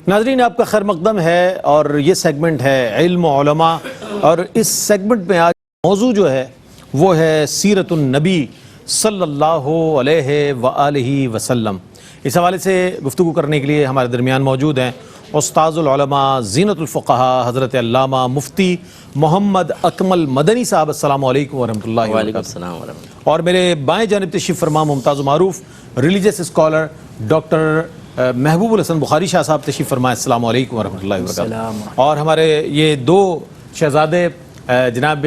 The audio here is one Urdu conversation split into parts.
ناظرین، آپ کا خیر مقدم ہے اور یہ سیگمنٹ ہے علم و علماء، اور اس سیگمنٹ میں آج موضوع جو ہے وہ ہے سیرت النبی صلی اللہ علیہ وآلہ وسلم۔ اس حوالے سے گفتگو کرنے کے لیے ہمارے درمیان موجود ہیں استاذ العلماء زینت الفقہاء حضرت علامہ مفتی محمد اکمل مدنی صاحب۔ السلام علیکم ورحمۃ اللہ وبرکاتہ۔ وعلیکم السلام ورحمۃ اللہ۔ اور میرے بائیں جانب تشریف فرما ممتاز و معروف ریلیجس اسکالر ڈاکٹر محبوب الحسن بخاری شاہ صاحب تشریف فرمائے۔ السلام علیکم ورحمۃ اللہ وبرکاتہ۔ اور ہمارے یہ دو شہزادے جناب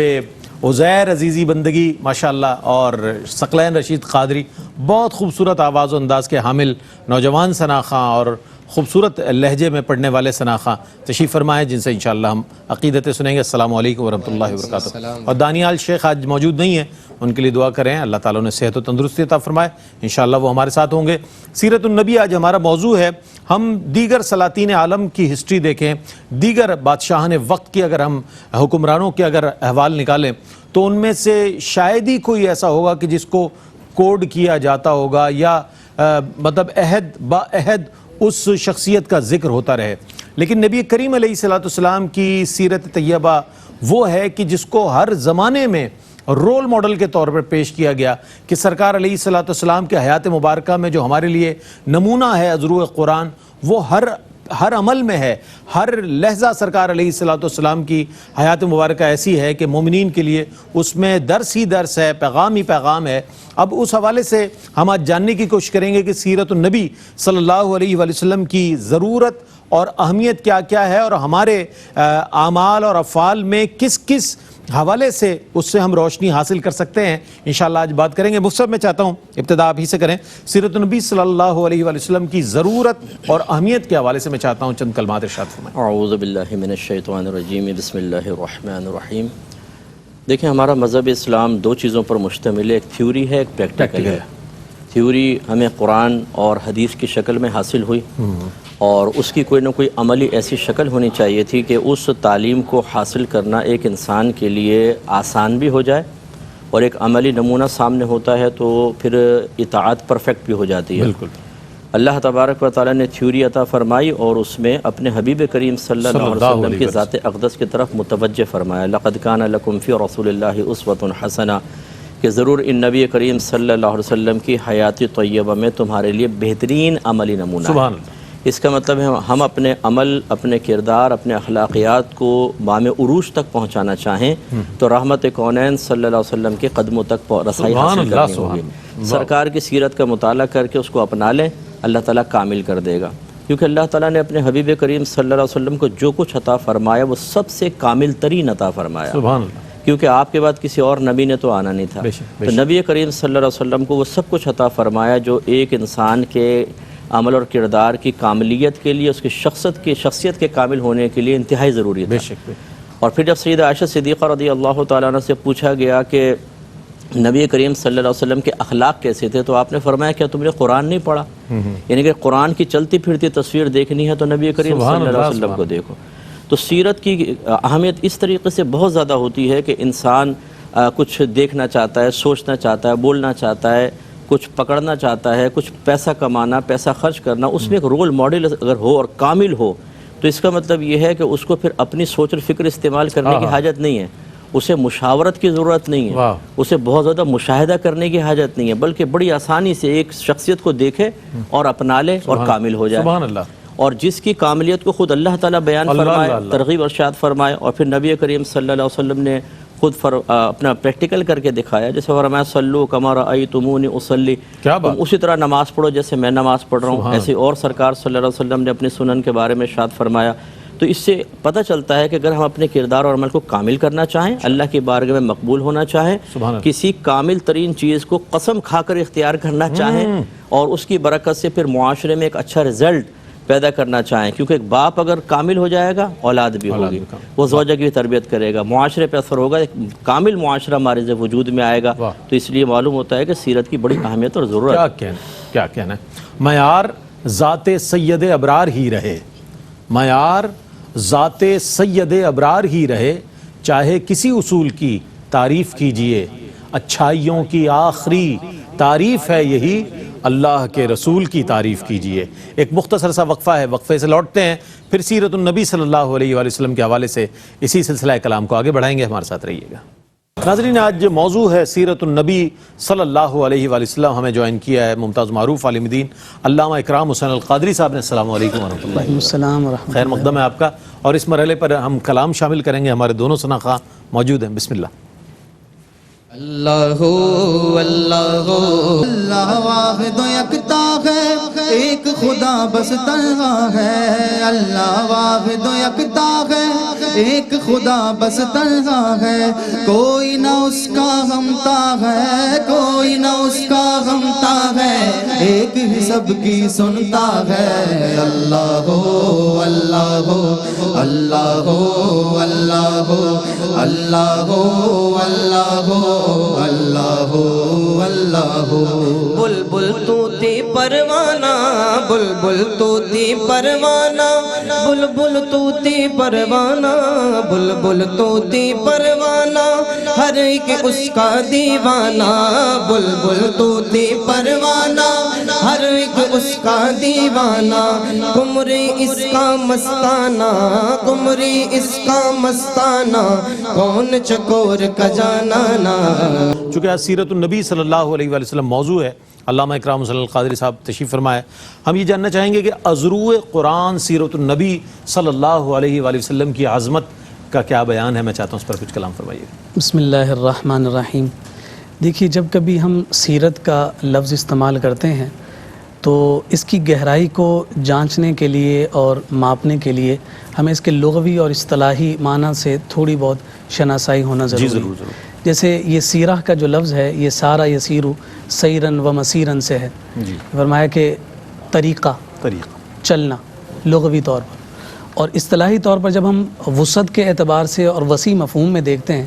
عزیر عزیزی بندگی ماشاءاللہ اور ثقلین رشید قادری، بہت خوبصورت آواز و انداز کے حامل نوجوان ثنا خاں اور خوبصورت لہجے میں پڑھنے والے ثنا خاں تشریف فرمائے، جن سے انشاءاللہ ہم عقیدتیں سنیں گے۔ السلام علیکم ورحمۃ اللہ وبرکاتہ۔ اور دانیال شیخ آج موجود نہیں ہیں، ان کے لیے دعا کریں اللہ تعالیٰ نے صحت و تندرستی عطا فرمائے، انشاءاللہ وہ ہمارے ساتھ ہوں گے۔ سیرت النبی آج ہمارا موضوع ہے۔ ہم دیگر سلاطین عالم کی ہسٹری دیکھیں، دیگر بادشاہان وقت کی اگر ہم حکمرانوں کے اگر احوال نکالیں تو ان میں سے شاید ہی کوئی ایسا ہوگا کہ جس کو کوڈ کیا جاتا ہوگا یا مطلب عہد با عہد اس شخصیت کا ذکر ہوتا رہے، لیکن نبی کریم علیہ الصلوۃ والسلام کی سیرت طیبہ وہ ہے کہ جس کو ہر زمانے میں رول ماڈل کے طور پر پیش کیا گیا کہ سرکار علیہ الصلوۃ والسلام کے حیات مبارکہ میں جو ہمارے لیے نمونہ ہے ازروع قرآن، وہ ہر عمل میں ہے، ہر لحظہ سرکار علیہ الصلوۃ والسلام کی حیات مبارکہ ایسی ہے کہ مومنین کے لیے اس میں درس ہی درس ہے، پیغام ہی پیغام ہے۔ اب اس حوالے سے ہم آج جاننے کی کوشش کریں گے کہ سیرت النبی صلی اللہ علیہ وآلہ وسلم کی ضرورت اور اہمیت کیا کیا ہے، اور ہمارے اعمال اور افعال میں کس کس حوالے سے اس سے ہم روشنی حاصل کر سکتے ہیں، انشاءاللہ آج بات کریں گے۔ مفصل میں چاہتا ہوں ابتدا آپ ہی سے کریں، سیرت النبی صلی اللہ علیہ وآلہ وسلم کی ضرورت اور اہمیت کے حوالے سے میں چاہتا ہوں چند کلمات ارشاد فرمائیں۔ اعوذ باللہ من الشیطان الرجیم، بسم اللہ الرحمن الرحیم۔ دیکھیں، ہمارا مذہب اسلام دو چیزوں پر مشتمل ہے، ایک تھیوری ہے، ایک پریکٹیکل ہے۔ تھیوری ہمیں قرآن اور حدیث کی شکل میں حاصل ہوئی، اور اس کی کوئی نہ کوئی عملی ایسی شکل ہونی چاہیے تھی کہ اس تعلیم کو حاصل کرنا ایک انسان کے لیے آسان بھی ہو جائے، اور ایک عملی نمونہ سامنے ہوتا ہے تو پھر اطاعت پرفیکٹ بھی ہو جاتی ہے۔ بالکل۔ اللہ تبارک و تعالیٰ نے تھیوری عطا فرمائی اور اس میں اپنے حبیب کریم صلی اللہ علیہ وسلم کی ذات اقدس کی طرف متوجہ فرمایا، لقد کان لکم فی رسول اللہ اسوۃ حسنہ، کہ ضرور ان نبی کریم صلی اللہ علیہ وسلم کی حیات طیبہ میں تمہارے لیے بہترین عملی نمونہ ہے۔ سبحان اللہ۔ اس کا مطلب ہے ہم اپنے عمل، اپنے کردار، اپنے اخلاقیات کو بام عروج تک پہنچانا چاہیں تو رحمت کونین صلی اللہ علیہ وسلم کے قدموں تک رسائی حاصل کرنی ہوگی۔ سرکار کی سیرت کا مطالعہ کر کے اس کو اپنا لیں، اللہ تعالیٰ کامل کر دے گا، کیونکہ اللہ تعالیٰ نے اپنے حبیب کریم صلی اللہ علیہ وسلم کو جو کچھ عطا فرمایا وہ سب سے کامل ترین عطا فرمایا، سبحان اللہ۔ کیونکہ آپ کے بعد کسی اور نبی نے تو آنا نہیں تھا، تو نبی کریم صلی اللہ علیہ وسلم کو وہ سب کچھ عطا فرمایا جو ایک انسان کے عمل اور کردار کی کاملیت کے لیے، اس کی شخصیت کے کامل ہونے کے لیے انتہائی ضروری تھا۔ اور پھر جب سیدہ عائشہ صدیقہ رضی اللہ تعالیٰ عنہ سے پوچھا گیا کہ نبی کریم صلی اللہ علیہ وسلم کے اخلاق کیسے تھے، تو آپ نے فرمایا کیا تم نے قرآن نہیں پڑھا؟ یعنی کہ قرآن کی چلتی پھرتی تصویر دیکھنی ہے تو نبی کریم صلی اللہ علیہ وسلم کو دیکھو۔ تو سیرت کی اہمیت اس طریقے سے بہت زیادہ ہوتی ہے کہ انسان کچھ دیکھنا چاہتا ہے، سوچنا چاہتا ہے، بولنا چاہتا ہے، کچھ پکڑنا چاہتا ہے، کچھ پیسہ کمانا، پیسہ خرچ کرنا، اس میں ایک رول ماڈل اگر ہو اور کامل ہو تو اس کا مطلب یہ ہے کہ اس کو پھر اپنی سوچ اور فکر استعمال کرنے کی حاجت نہیں ہے، اسے مشاورت کی ضرورت نہیں ہے، اسے بہت زیادہ مشاہدہ کرنے کی حاجت نہیں ہے، بلکہ بڑی آسانی سے ایک شخصیت کو دیکھے اور اپنا لے اور کامل ہو جائے۔ سبحان اللہ۔ اور جس کی کاملیت کو خود اللہ تعالیٰ بیان فرمائے، ترغیب ارشاد فرمائے، اور پھر نبی کریم صلی اللہ علیہ وسلم نے خود اپنا پریکٹیکل کر کے دکھایا، جیسے فرمایا صلو کما رأیتمونی اصلی، تم اسی طرح نماز پڑھو جیسے میں نماز پڑھ رہا ہوں، ایسے اور سرکار صلی اللہ علیہ وسلم نے اپنے سنن کے بارے میں ارشاد فرمایا۔ تو اس سے پتہ چلتا ہے کہ اگر ہم اپنے کردار اور عمل کو کامل کرنا چاہیں، اللہ کی بارگاہ میں مقبول ہونا چاہیں، کسی کامل ترین چیز کو قسم کھا کر اختیار کرنا چاہیں، اور اس کی برکت سے پھر معاشرے میں ایک اچھا رزلٹ پیدا کرنا چاہیں، کیونکہ ایک باپ اگر کامل ہو جائے گا اولاد بھی ہوگی، وہ زوجہ کی بھی تربیت کرے گا، معاشرے پہ اثر ہوگا، ایک کامل معاشرہ ہمارے وجود میں آئے گا۔ تو اس لیے معلوم ہوتا ہے کہ سیرت کی بڑی اہمیت اور ضرورت ہے۔ کیا کہنا ہے؟ معیار ذات سید ابرار ہی رہے، معیار ذات سید ابرار ہی رہے، چاہے کسی اصول کی تعریف کیجئے، اچھائیوں کی آخری تعریف ہے یہی، اللہ کے رسول کی تعریف کیجئے۔ ایک مختصر سا وقفہ ہے، وقفے سے لوٹتے ہیں، پھر سیرت النبی صلی اللہ علیہ وآلہ وسلم کے حوالے سے اسی سلسلہ کلام کو آگے بڑھائیں گے، ہمارے ساتھ رہیے گا۔ ناظرین، آج موضوع ہے سیرت النبی صلی اللہ علیہ وآلہ وسلم۔ ہمیں جوائن کیا ہے ممتاز معروف عالم دین علامہ اکرام حسین القادری صاحب نے۔ السلام علیکم ورحمۃ اللہ۔ السلام ورحمۃ خیر مقدم ہے آپ کا، اور اس مرحلے پر ہم کلام شامل کریں گے، ہمارے دونوں ثنا خواں موجود ہیں۔ بسم اللہ۔ اللہ اللہ اللہ واحد و یکتا ہے، ایک خدا بس تنہا ہے۔ اللہ واحد و یکتا ہے، ایک خدا بس تنہا ہے۔ کوئی نہ اس کا ہمتا ہے، کوئی نہ اس کا ہمتا ہے، ایک ہی سب کی سنتا ہے۔ اللہ ہو اللہ ہو اللہ ہو اللہ ہو اللہ ہو اللہ ہو اللہ ہو اللہ ہو۔ بلبل طوطی پروانہ، بلبل طوطی پروانہ، بلبل طوطی پروانہ، بلبل طوطی پروانہ، ہر ایک اس کا دیوانہ۔ بلبل طوطی پروانہ، ہر ایک اس کا دیوانہ۔ قمری اس کا مستانہ، قمری اس کا مستانہ، کون چکور کا جانانا۔ چونکہ آج سیرت النبی صلی اللہ علیہ وآلہ وسلم موضوع ہے، علامہ اکرام حسین القادری صاحب تشریف فرمائے۔ ہم یہ جاننا چاہیں گے کہ ازروع قرآن سیرت النبی صلی اللہ علیہ وآلہ وسلم کی عظمت کا کیا بیان ہے؟ میں چاہتا ہوں اس پر کچھ کلام فرمائیے۔ بسم اللہ الرحمن الرحیم۔ دیکھیے، جب کبھی ہم سیرت کا لفظ استعمال کرتے ہیں تو اس کی گہرائی کو جانچنے کے لیے اور ماپنے کے لیے ہمیں اس کے لغوی اور اصطلاحی معنی سے تھوڑی بہت شناسائی ہونا ضروری ہے۔ ضرور ضرور۔ جیسے یہ سیرہ کا جو لفظ ہے، یہ سارا یسیرو سیرن و مسیرن سے ہے۔ جی، فرمایا کہ طریقہ، چلنا لغوی طور پر، اور اصطلاحی طور پر جب ہم وسعت کے اعتبار سے اور وسیع مفہوم میں دیکھتے ہیں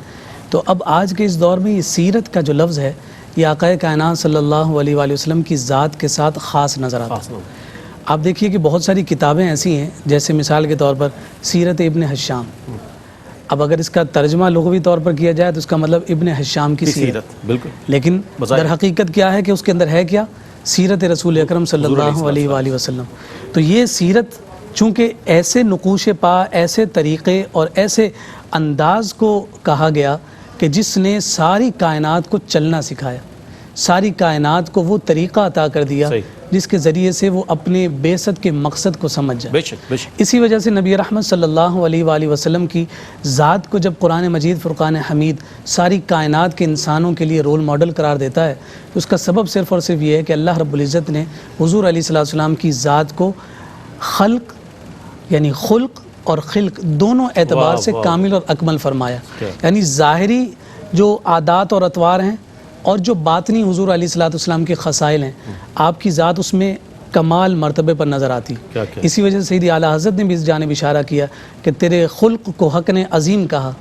تو اب آج کے اس دور میں یہ سیرت کا جو لفظ ہے یہ آقا کائنات صلی اللہ علیہ وآلہ وسلم کی ذات کے ساتھ خاص نظر آتا ہے۔ آپ دیکھیے کہ بہت ساری کتابیں ایسی ہیں، جیسے مثال کے طور پر سیرت ابن حشام۔ اب اگر اس کا ترجمہ لغوی طور پر کیا جائے تو اس کا مطلب ابن حشام کی سیرت، بالکل، لیکن در حقیقت کیا ہے کہ اس کے اندر ہے کیا؟ سیرت رسول اکرم صلی اللہ علیہ وآلہ وسلم۔ تو یہ سیرت چونکہ ایسے نقوش پا، ایسے طریقے اور ایسے انداز کو کہا گیا کہ جس نے ساری کائنات کو چلنا سکھایا، ساری کائنات کو وہ طریقہ عطا کر دیا جس کے ذریعے سے وہ اپنے بعثت کے مقصد کو سمجھ جائے۔ اسی وجہ سے نبی رحمت صلی اللہ علیہ وآلہ وسلم کی ذات کو جب قرآن مجید فرقان حمید ساری کائنات کے انسانوں کے لیے رول ماڈل قرار دیتا ہے تو اس کا سبب صرف اور صرف یہ ہے کہ اللہ رب العزت نے حضور علیہ السلام کی ذات کو خلق یعنی خلق اور خلق دونوں اعتبار سے کامل اور اکمل فرمایا۔ یعنی ظاہری جو عادات اور اطوار ہیں اور جو باطنی حضور علیہ السلام کے خصائل ہیں، آپ کی ذات اس میں کمال مرتبے پر نظر آتی۔ اسی وجہ سے سیدی اعلیٰ حضرت نے بھی اس جانب اشارہ کیا کہ تیرے خلق کو حق نے عظیم کہا،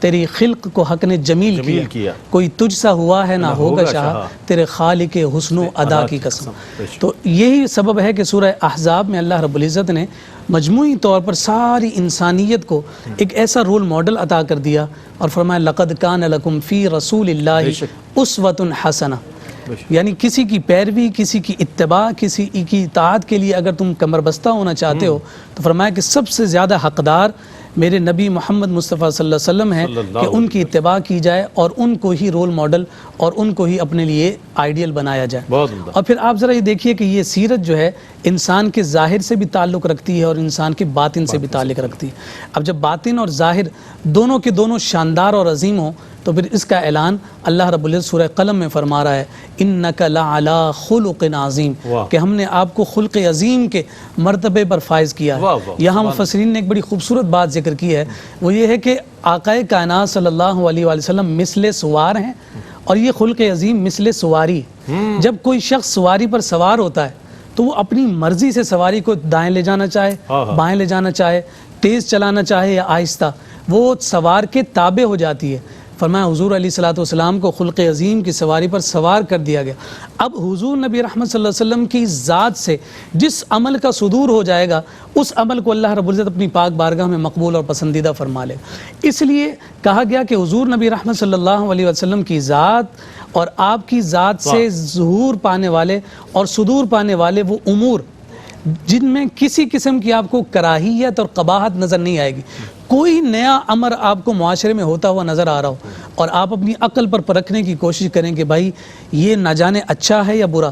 تیری خلق کو حق نے جمیل کیا، کوئی تجھ سا ہوا ہے نہ ہوگا شاہ، تیرے خالق حسن و ادا کی قسم۔ تو یہی سبب ہے کہ سورہ احزاب میں اللہ رب العزت نے مجموعی طور پر ساری انسانیت کو ایک ایسا رول ماڈل عطا کر دیا اور فرمایا لقد کان لکم فی رسول اللہ اسوۃ حسنہ۔ یعنی کسی کی پیروی، کسی کی اتباع، کسی کی اطاعت کے لیے اگر تم کمر بستہ ہونا چاہتے ہو تو فرمایا کہ سب سے زیادہ حقدار میرے نبی محمد مصطفیٰ صلی اللہ علیہ وسلم ہیں کہ ان کی اتباع کی جائے اور ان کو ہی رول ماڈل اور ان کو ہی اپنے لیے آئیڈیل بنایا جائے۔ اور پھر آپ ذرا یہ دیکھیے کہ یہ سیرت جو ہے انسان کے ظاہر سے بھی تعلق رکھتی ہے اور انسان کے باطن سے بھی تعلق رکھتی ہے۔ اب جب باطن اور ظاہر دونوں کے دونوں شاندار اور عظیم ہوں تو پھر اس کا اعلان اللہ رب العزت سورہ قلم میں فرما رہا ہے انک لعلی خلق عظیم، کہ ہم نے آپ کو خلق عظیم کے مرتبے پر فائز کیا ہے۔ یہاں مفسرین نے ایک بڑی خوبصورت بات ذکر کی ہے، وہ یہ ہے کہ آقا کائنات صلی اللہ علیہ وآلہ وسلم مثل سوار ہیں اور یہ خلق عظیم مثل سواری۔ جب کوئی شخص سواری پر سوار ہوتا ہے تو وہ اپنی مرضی سے سواری کو دائیں لے جانا چاہے، بائیں لے جانا چاہے، تیز چلانا چاہے یا آہستہ، وہ سوار کے تابع ہو جاتی ہے۔ فرمایا حضور علیہ الصلوۃ والسلام کو خلق عظیم کی سواری پر سوار کر دیا گیا. اب حضور نبی رحمت صلی اللہ علیہ وسلم کی ذات سے جس عمل کا صدور ہو جائے گا اس عمل کو اللہ رب العزت اپنی پاک بارگاہ میں مقبول اور پسندیدہ فرما لے. اس لیے کہا گیا کہ حضور نبی رحمت صلی اللہ علیہ وسلم کی ذات اور آپ کی ذات سے ظہور پانے والے اور صدور پانے والے وہ امور جن میں کسی قسم کی آپ کو کراہیت اور قباحت نظر نہیں آئے گی. کوئی نیا امر آپ کو معاشرے میں ہوتا ہوا نظر آ رہا ہو اور آپ اپنی عقل پر پرکھنے کی کوشش کریں کہ بھائی یہ نہ جانے اچھا ہے یا برا،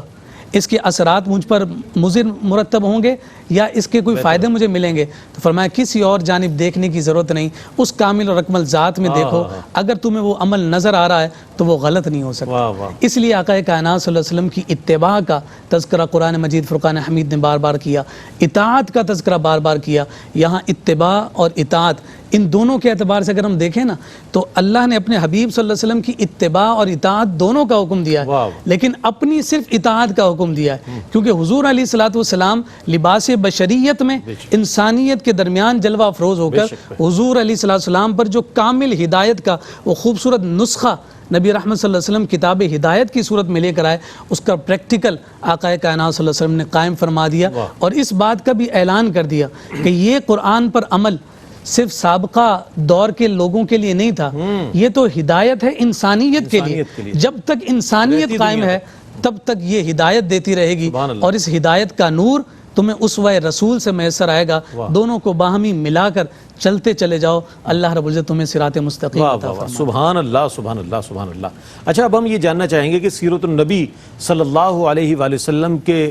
اس کے اثرات مجھ پر مضر مرتب ہوں گے یا اس کے کوئی فائدے مجھے ملیں گے، تو فرمایا کسی اور جانب دیکھنے کی ضرورت نہیں، اس کامل اور اکمل ذات میں دیکھو. اگر تمہیں وہ عمل نظر آ رہا ہے تو وہ غلط نہیں ہو سکتا. اس لیے آقا کائنات صلی اللہ علیہ وسلم کی اتباع کا تذکرہ قرآن مجید فرقان حمید نے بار بار کیا، اطاعت کا تذکرہ بار بار کیا. یہاں اتباع اور اطاعت ان دونوں کے اعتبار سے اگر ہم دیکھیں نا تو اللہ نے اپنے حبیب صلی اللہ علیہ وسلم کی اتباع اور اطاعت دونوں کا حکم دیا ہے، لیکن اپنی صرف اطاعت کا حکم دیا ہے، کیونکہ حضور علیہ الصلوۃ والسلام لباس بشریت میں انسانیت کے درمیان جلوہ افروز ہو کر حضور علیہ الصلوۃ والسلام پر جو کامل ہدایت کا وہ خوبصورت نسخہ نبی رحمت صلی اللہ علیہ وسلم کتاب ہدایت کی صورت میں لے کر آئے، اس کا پریکٹیکل آقا کائنات صلی اللہ علیہ وسلم نے قائم فرما دیا. اور اس بات کا بھی اعلان کر دیا کہ یہ قرآن پر عمل صرف سابقہ دور کے لوگوں کے لیے نہیں تھا، یہ تو ہدایت ہے انسانیت کے لیے. جب تک انسانیت قائم ہے تب تک یہ ہدایت دیتی رہے گی، اور اس ہدایت کا نور تمہیں اسوہ رسول سے میسر آئے گا. دونوں کو باہمی ملا کر چلتے چلے جاؤ، اللہ رب العزت تمہیں صراط مستقیم عطا فرمائے. سبحان اللہ سبحان اللہ سبحان اللہ. اچھا اب ہم یہ جاننا چاہیں گے کہ سیرت النبی صلی اللہ علیہ وآلہ وسلم کے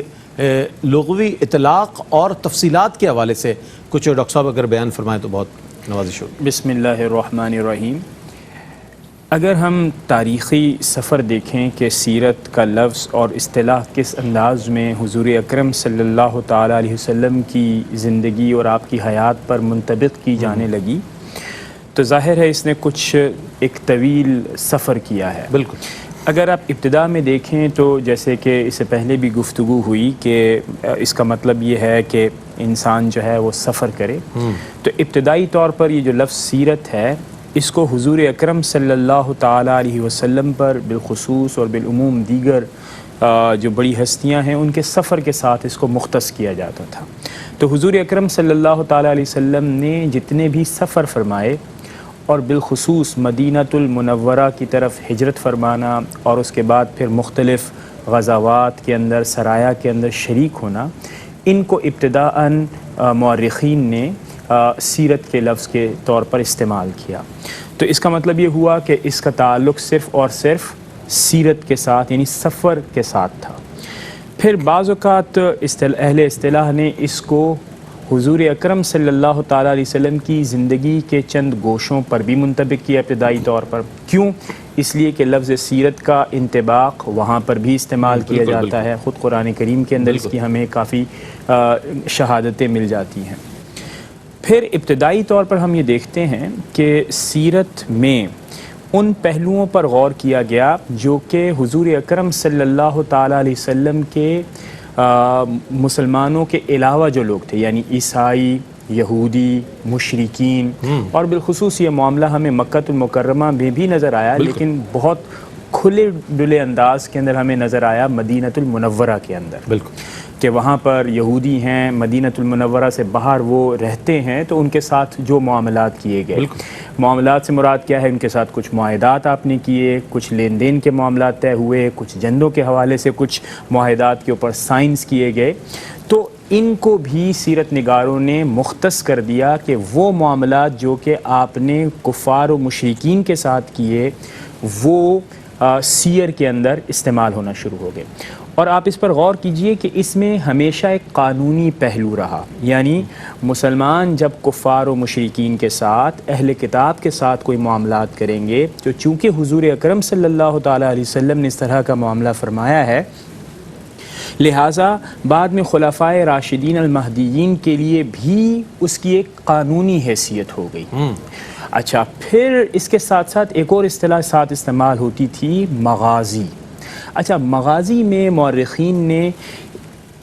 لغوی اطلاق اور تفصیلات کے حوالے سے کچھ ڈاکٹر صاحب اگر بیان فرمائیں تو بہت نوازش ہوگی. بسم اللہ الرحمن الرحیم. اگر ہم تاریخی سفر دیکھیں کہ سیرت کا لفظ اور اصطلاح کس انداز میں حضور اکرم صلی اللہ تعالیٰ علیہ وسلم کی زندگی اور آپ کی حیات پر منطبق کی جانے لگی تو ظاہر ہے اس نے کچھ ایک طویل سفر کیا ہے. بالکل. اگر آپ ابتدا میں دیکھیں تو جیسے کہ اس سے پہلے بھی گفتگو ہوئی کہ اس کا مطلب یہ ہے کہ انسان جو ہے وہ سفر کرے، تو ابتدائی طور پر یہ جو لفظ سیرت ہے اس کو حضور اکرم صلی اللہ تعالیٰ علیہ وسلم پر بالخصوص اور بالعموم دیگر جو بڑی ہستیاں ہیں ان کے سفر کے ساتھ اس کو مختص کیا جاتا تھا. تو حضور اکرم صلی اللہ تعالیٰ علیہ وسلم نے جتنے بھی سفر فرمائے اور بالخصوص مدینۃ المنورہ کی طرف ہجرت فرمانا اور اس کے بعد پھر مختلف غزوات کے اندر سرایا کے اندر شریک ہونا، ان کو ابتداءً مورخین نے سیرت کے لفظ کے طور پر استعمال کیا. تو اس کا مطلب یہ ہوا کہ اس کا تعلق صرف اور صرف سیرت کے ساتھ یعنی سفر کے ساتھ تھا. پھر بعض اوقات اہل اصطلاح نے اس کو حضور اکرم صلی اللہ تعالیٰ علیہ وسلم کی زندگی کے چند گوشوں پر بھی منطبق کیا ابتدائی طور پر. کیوں؟ اس لیے کہ لفظ سیرت کا انطباق وہاں پر بھی استعمال کیا جاتا ہے. خود قرآن کریم کے اندر اس کی ہمیں کافی شہادتیں مل جاتی ہیں. پھر ابتدائی طور پر ہم یہ دیکھتے ہیں کہ سیرت میں ان پہلوؤں پر غور کیا گیا جو کہ حضور اکرم صلی اللہ تعالیٰ علیہ وسلم کے مسلمانوں کے علاوہ جو لوگ تھے یعنی عیسائی، یہودی، مشرکین، اور بالخصوص یہ معاملہ ہمیں مکہ المکرمہ میں بھی نظر آیا لیکن بہت کھلے ڈلے انداز کے اندر ہمیں نظر آیا مدینۃ المنورہ کے اندر. بالکل. کہ وہاں پر یہودی ہیں، مدینۃ المنورہ سے باہر وہ رہتے ہیں، تو ان کے ساتھ جو معاملات کیے گئے. معاملات سے مراد کیا ہے؟ ان کے ساتھ کچھ معاہدات آپ نے کیے، کچھ لین دین کے معاملات طے ہوئے، کچھ جنگوں کے حوالے سے کچھ معاہدات کے اوپر سائنس کیے گئے. تو ان کو بھی سیرت نگاروں نے مختص کر دیا کہ وہ معاملات جو کہ آپ نے کفار و مشرکین کے ساتھ کیے وہ سیر کے اندر استعمال ہونا شروع ہو گئے. اور آپ اس پر غور کیجئے کہ اس میں ہمیشہ ایک قانونی پہلو رہا، یعنی مسلمان جب کفار و مشرکین کے ساتھ اہل کتاب کے ساتھ کوئی معاملات کریں گے تو چونکہ حضور اکرم صلی اللہ تعالیٰ علیہ وسلم نے اس طرح کا معاملہ فرمایا ہے، لہٰذا بعد میں خلفائے راشدین المہدیین کے لیے بھی اس کی ایک قانونی حیثیت ہو گئی. اچھا، پھر اس کے ساتھ ساتھ ایک اور اصطلاح ساتھ استعمال ہوتی تھی، مغازی. اچھا، مغازی میں مورخین نے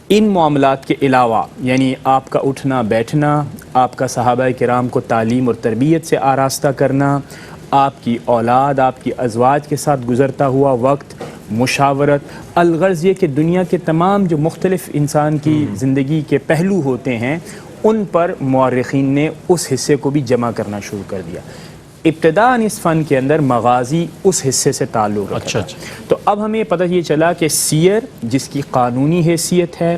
ان معاملات کے علاوہ یعنی آپ کا اٹھنا بیٹھنا، آپ کا صحابہ کرام کو تعلیم اور تربیت سے آراستہ کرنا، آپ کی اولاد، آپ کی ازواج کے ساتھ گزرتا ہوا وقت، مشاورت، الغرض یہ کہ دنیا کے تمام جو مختلف انسان کی زندگی کے پہلو ہوتے ہیں ان پر مورخین نے اس حصے کو بھی جمع کرنا شروع کر دیا۔ ابتداءً اس فن کے اندر مغازی اس حصے سے تعلق رکھتا ہے۔ تو اب ہمیں پتہ یہ چلا کہ سیر جس کی قانونی حیثیت ہے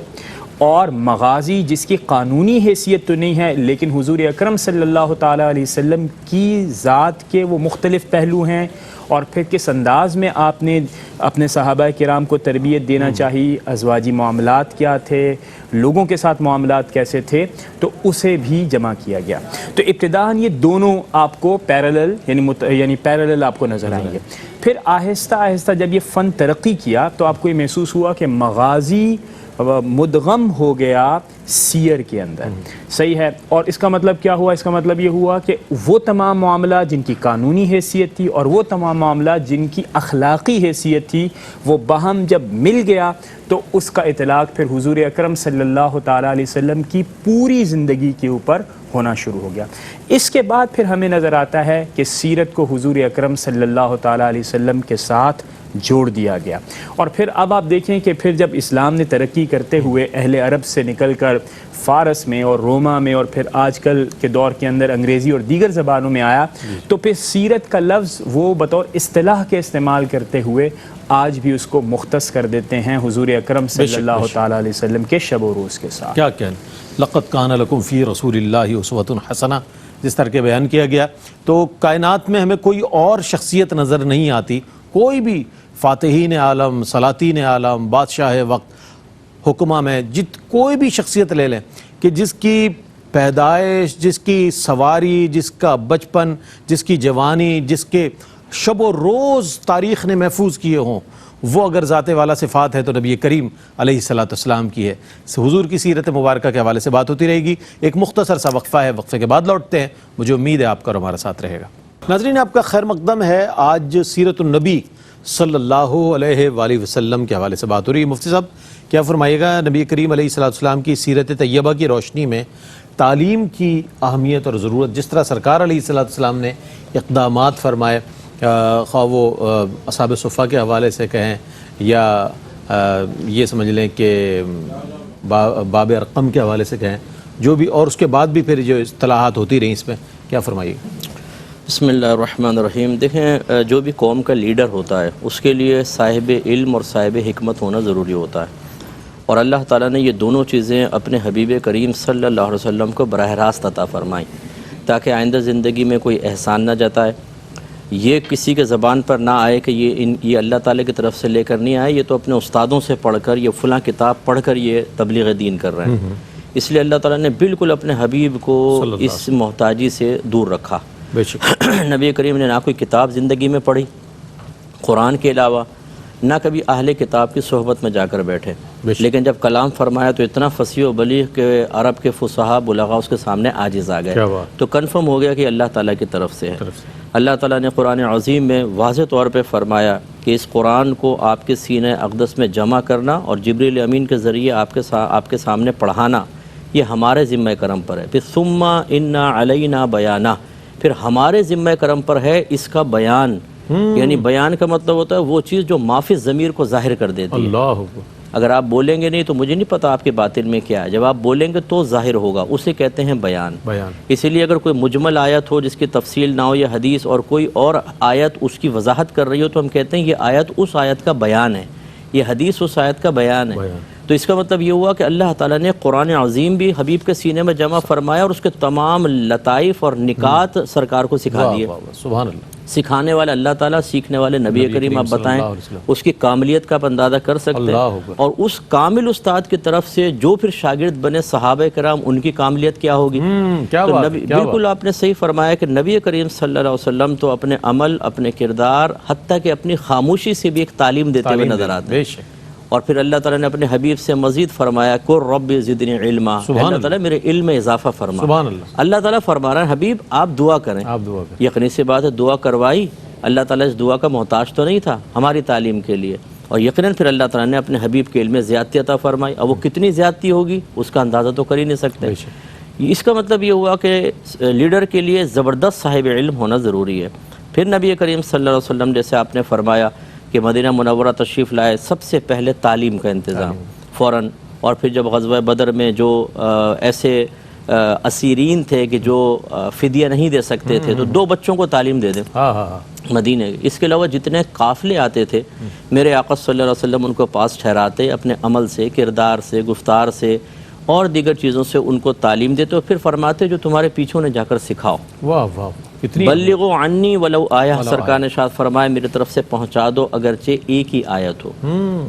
اور مغازی جس کی قانونی حیثیت تو نہیں ہے لیکن حضور اکرم صلی اللہ تعالیٰ علیہ وسلم کی ذات کے وہ مختلف پہلو ہیں، اور پھر کس انداز میں آپ نے اپنے صحابہ کرام کو تربیت دینا چاہیے، ازواجی معاملات کیا تھے، لوگوں کے ساتھ معاملات کیسے تھے، تو اسے بھی جمع کیا گیا۔ تو ابتداءً یہ دونوں آپ کو پیرالل یعنی پیرالل آپ کو نظر آئیں گے۔ پھر آہستہ آہستہ جب یہ فن ترقی کیا تو آپ کو یہ محسوس ہوا کہ مغازی مدغم ہو گیا سیر کے اندر، صحیح ہے۔ اور اس کا مطلب کیا ہوا؟ اس کا مطلب یہ ہوا کہ وہ تمام معاملات جن کی قانونی حیثیت تھی اور وہ تمام معاملات جن کی اخلاقی حیثیت تھی وہ باہم جب مل گیا تو اس کا اطلاق پھر حضور اکرم صلی اللہ تعالیٰ علیہ وسلم کی پوری زندگی کے اوپر ہونا شروع ہو گیا۔ اس کے بعد پھر ہمیں نظر آتا ہے کہ سیرت کو حضور اکرم صلی اللہ تعالیٰ علیہ وسلم کے ساتھ جوڑ دیا گیا، اور پھر اب آپ دیکھیں کہ پھر جب اسلام نے ترقی کرتے ہوئے اہل عرب سے نکل کر فارس میں اور روما میں اور پھر آج کل کے دور کے اندر انگریزی اور دیگر زبانوں میں آیا تو پھر سیرت کا لفظ وہ بطور اصطلاح کے استعمال کرتے ہوئے آج بھی اس کو مختص کر دیتے ہیں حضور اکرم صلی اللہ تعالیٰ علیہ وسلم کے شب و روز کے ساتھ۔ کیا کہنا، لقد کان لکم فی رسول اللہ اسوۃ حسنہ جس طرح کے بیان کیا گیا، تو کائنات میں ہمیں کوئی اور شخصیت نظر نہیں آتی، کوئی بھی فاتحین عالم، سلاطین عالم، بادشاہ وقت، حکمہ میں کوئی بھی شخصیت لے لیں کہ جس کی پیدائش، جس کی سواری، جس کا بچپن، جس کی جوانی، جس کے شب و روز تاریخ نے محفوظ کیے ہوں، وہ اگر ذات والا صفات ہے تو نبی کریم علیہ الصلوۃ والسلام کی ہے۔ حضور کی سیرت مبارکہ کے حوالے سے بات ہوتی رہے گی۔ ایک مختصر سا وقفہ ہے، وقفے کے بعد لوٹتے ہیں۔ مجھے امید ہے آپ کا اور ہمارا ساتھ رہے گا۔ ناظرین، آپ کا خیر مقدم ہے۔ آج سیرت النبی صلی اللہ علیہ وآلہ وسلم کے حوالے سے بات ہو رہی ہے۔ مفتی صاحب کیا فرمائیے گا، نبی کریم علیہ الصلوۃ والسلام کی سیرت طیبہ کی روشنی میں تعلیم کی اہمیت اور ضرورت، جس طرح سرکار علیہ الصلوۃ والسلام نے اقدامات فرمائے، خواہ وہ اصحاب صفہ کے حوالے سے کہیں یا یہ سمجھ لیں کہ باب ارقم کے حوالے سے کہیں، جو بھی، اور اس کے بعد بھی پھر جو اصطلاحات ہوتی رہیں، اس میں کیا فرمائیے گا؟ بسم اللہ الرحمن الرحیم۔ دیکھیں، جو بھی قوم کا لیڈر ہوتا ہے اس کے لیے صاحب علم اور صاحب حکمت ہونا ضروری ہوتا ہے، اور اللہ تعالیٰ نے یہ دونوں چیزیں اپنے حبیب کریم صلی اللہ علیہ وسلم کو براہ راست عطا فرمائیں تاکہ آئندہ زندگی میں کوئی احسان نہ جتائے، یہ کسی کے زبان پر نہ آئے کہ یہ اللہ تعالیٰ کی طرف سے لے کر نہیں آئے، یہ تو اپنے استادوں سے پڑھ کر، یہ فلاں کتاب پڑھ کر یہ تبلیغ دین کر رہے ہیں۔ اس لیے اللہ تعالیٰ نے بالکل اپنے حبیب کو اس محتاجی سے دور رکھا۔ نبی کریم نے نہ کوئی کتاب زندگی میں پڑھی قرآن کے علاوہ، نہ کبھی اہل کتاب کی صحبت میں جا کر بیٹھے، لیکن جب کلام فرمایا تو اتنا فصیح و بلیغ کہ عرب کے فصحاء بلغاء اس کے سامنے عاجز آ گئے، تو کنفرم ہو گیا کہ اللہ تعالیٰ کی طرف سے ہے۔ اللہ تعالیٰ نے قرآن عظیم میں واضح طور پہ فرمایا کہ اس قرآن کو آپ کے سینہ اقدس میں جمع کرنا اور جبریل امین کے ذریعے آپ کے سامنے پڑھانا یہ ہمارے ذمہ کرم پر ہے۔ پھر ثم انا علینا بیانہ، پھر ہمارے ذمہ کرم پر ہے اس کا بیان، یعنی بیان کا مطلب ہوتا ہے وہ چیز جو معافی ضمیر کو ظاہر کر دیتی ہے۔ اللہ، اگر آپ بولیں گے نہیں تو مجھے نہیں پتا آپ کے باطن میں کیا ہے، جب آپ بولیں گے تو ظاہر ہوگا، اسے کہتے ہیں بیان۔ اسی لیے اگر کوئی مجمل آیت ہو جس کی تفصیل نہ ہو یا حدیث، اور کوئی اور آیت اس کی وضاحت کر رہی ہو، تو ہم کہتے ہیں یہ آیت اس آیت کا بیان ہے، یہ حدیث اس آیت کا بیان ہے۔ تو اس کا مطلب یہ ہوا کہ اللہ تعالیٰ نے قرآن عظیم بھی حبیب کے سینے میں جمع فرمایا اور اس کے تمام لطائف اور نکات سرکار کو سکھا دیے۔ سبحان اللہ۔ سکھانے والا اللہ تعالیٰ، سیکھنے والے نبی کریم۔ آپ بتائیں اس کی کاملیت کا آپ اندازہ کر سکتے ہیں، اور اس کامل استاد کی طرف سے جو پھر شاگرد بنے صحابہ کرام، ان کی کاملیت کیا ہوگی؟ تو بالکل آپ نے صحیح فرمایا کہ نبی کریم صلی اللہ علیہ وسلم تو اپنے عمل، اپنے کردار، حتیٰ کہ اپنی خاموشی سے بھی ایک تعلیم دیتے ہوئے نظر آتے ہیں۔ اور پھر اللہ تعالیٰ نے اپنے حبیب سے مزید فرمایا قُل رب زدنی علما، اللہ تعالیٰ میرے علم میں اضافہ فرما۔ سبحان اللہ۔ اللہ تعالیٰ فرما رہا ہے حبیب آپ دعا کریں، یقینی سی بات ہے دعا کروائی، اللہ تعالیٰ اس دعا کا محتاج تو نہیں تھا ہماری تعلیم کے لیے، اور یقیناً پھر اللہ تعالیٰ نے اپنے حبیب کے علم میں زیادتی عطا فرمائی۔ اب وہ کتنی زیادتی ہوگی اس کا اندازہ تو کر ہی نہیں سکتے۔ اس کا مطلب یہ ہوا کہ لیڈر کے لیے زبردست صاحب علم ہونا ضروری ہے۔ پھر نبی کریم صلی اللہ علیہ وسلم جیسے آپ نے فرمایا کہ مدینہ منورہ تشریف لائے، سب سے پہلے تعلیم کا انتظام فوراً، اور پھر جب غزوہ بدر میں جو ایسے اسیرین تھے کہ جو فدیہ نہیں دے سکتے تھے، تو 2 بچوں کو تعلیم دے دیں مدینہ کے۔ اس کے علاوہ جتنے قافلے آتے تھے میرے آقا صلی اللہ علیہ وسلم ان کو پاس ٹھہراتے، اپنے عمل سے، کردار سے، گفتار سے اور دیگر چیزوں سے ان کو تعلیم دیتے، اور پھر فرماتے جو تمہارے پیچھے انہیں جا کر سکھاؤ۔ واہ واہ، اتنی بلغوا عنی ولو آیہ، سرکار نے ارشاد فرمایا میری طرف سے پہنچا دو اگرچہ ایک ہی آیت ہو۔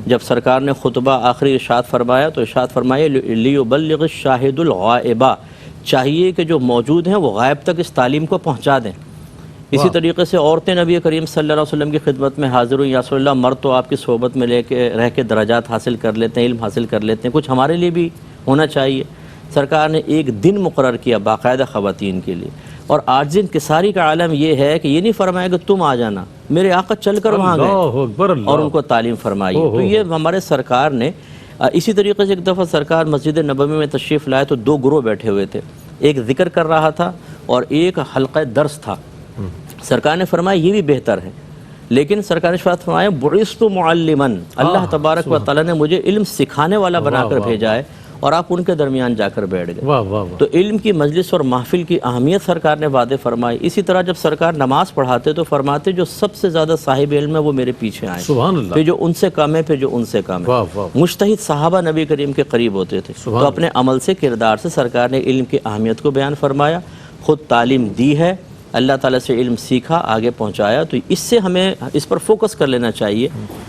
جب سرکار نے خطبہ آخری ارشاد فرمایا تو ارشاد فرمایا لیبلغ الشاہد الغائبہ، چاہیے کہ جو موجود ہیں وہ غائب تک اس تعلیم کو پہنچا دیں۔ اسی طریقے سے عورتیں نبی کریم صلی اللہ علیہ وسلم کی خدمت میں حاضر ہوئی، یا رسول اللہ مرد تو آپ کی صحبت میں رہ کے درجات حاصل کر لیتے ہیں، علم حاصل کر لیتے ہیں، کچھ ہمارے لیے بھی ہونا چاہیے۔ سرکار نے ایک دن مقرر کیا باقاعدہ خواتین کے لیے، اور عاجز انکساری کا عالم یہ ہے کہ یہ نہیں فرمایا کہ تم آ جانا، میرے آقا چل کر وہاں گئے اور ان کو تعلیم فرمائی۔ تو یہ ہمارے سرکار نے اسی طریقے سے ایک دفعہ سرکار مسجد نبوی میں تشریف لائے تو 2 گروہ بیٹھے ہوئے تھے، ایک ذکر کر رہا تھا اور ایک حلقہ درس تھا۔ سرکار نے فرمایا یہ بھی بہتر ہے، لیکن سرکار نے فرمایا بعثت معلما، اللہ تبارک و تعالیٰ نے مجھے علم سکھانے والا بنا کر بھیجا ہے، اور آپ ان کے درمیان جا کر بیٹھ گئے۔ تو علم کی مجلس اور محفل کی اہمیت سرکار نے واضح فرمائی۔ اسی طرح جب سرکار نماز پڑھاتے تو فرماتے جو سب سے زیادہ صاحب علم ہے وہ میرے پیچھے آئے، پھر جو ان سے کم ہے، پھر جو ان سے کم ہے۔ مجتہد صحابہ نبی کریم کے قریب ہوتے تھے، تو اپنے عمل سے، کردار سے سرکار نے علم کی اہمیت کو بیان فرمایا، خود تعلیم دی ہے، اللہ تعالیٰ سے علم سیکھا، آگے پہنچایا۔ تو اس سے ہمیں اس پر فوکس کر لینا چاہیے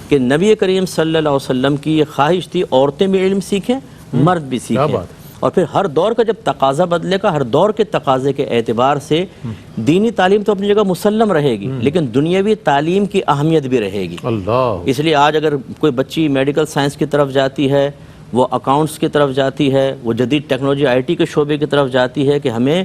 کہ نبی کریم صلی اللہ علیہ وسلم کی یہ خواہش تھی عورتیں بھی علم سیکھیں، مرد بھی سیکھیں، اور پھر ہر دور کا جب تقاضا بدلے گا، ہر دور کے تقاضے کے اعتبار سے دینی تعلیم تو اپنی جگہ مسلم رہے گی، لیکن دنیاوی تعلیم کی اہمیت بھی رہے گی۔ اس لیے آج اگر کوئی بچی میڈیکل سائنس کی طرف جاتی ہے، وہ اکاؤنٹس کی طرف جاتی ہے، وہ جدید ٹیکنالوجی آئی ٹی کے شعبے کی طرف جاتی ہے کہ ہمیں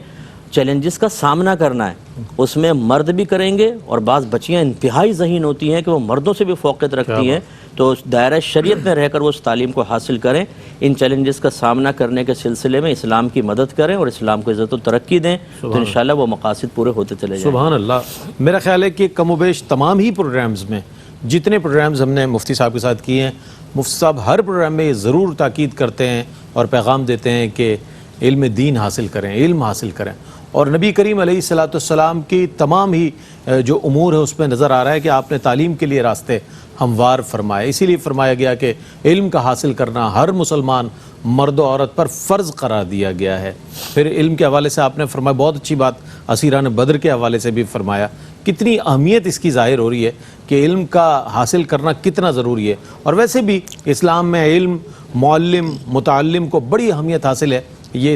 چیلنجز کا سامنا کرنا ہے، اس میں مرد بھی کریں گے، اور بعض بچیاں انتہائی ذہین ہوتی ہیں کہ وہ مردوں سے بھی فوقیت رکھتی ہیں، تو اس دائرہ شریعت میں رہ کر وہ اس تعلیم کو حاصل کریں، ان چیلنجز کا سامنا کرنے کے سلسلے میں اسلام کی مدد کریں اور اسلام کو عزت و ترقی دیں، تو انشاءاللہ وہ مقاصد پورے ہوتے چلے جائیں۔ سبحان اللہ۔ میرا خیال ہے کہ کم و بیش تمام ہی پروگرامز میں، جتنے پروگرامز ہم نے مفتی صاحب کے ساتھ کیے ہیں، مفتی صاحب ہر پروگرام میں یہ ضرور تاکید کرتے ہیں اور پیغام دیتے ہیں کہ علم دین حاصل کریں، علم حاصل کریں، اور نبی کریم علیہ السلام کی تمام ہی جو امور ہے اس میں نظر آ رہا ہے کہ آپ نے تعلیم کے لیے راستے ہموار فرمائے۔ اسی لیے فرمایا گیا کہ علم کا حاصل کرنا ہر مسلمان مرد و عورت پر فرض قرار دیا گیا ہے۔ پھر علم کے حوالے سے آپ نے فرمایا، بہت اچھی بات اسیران بدر کے حوالے سے بھی فرمایا، کتنی اہمیت اس کی ظاہر ہو رہی ہے کہ علم کا حاصل کرنا کتنا ضروری ہے، اور ویسے بھی اسلام میں علم، معلم، متعلم کو بڑی اہمیت حاصل ہے، یہ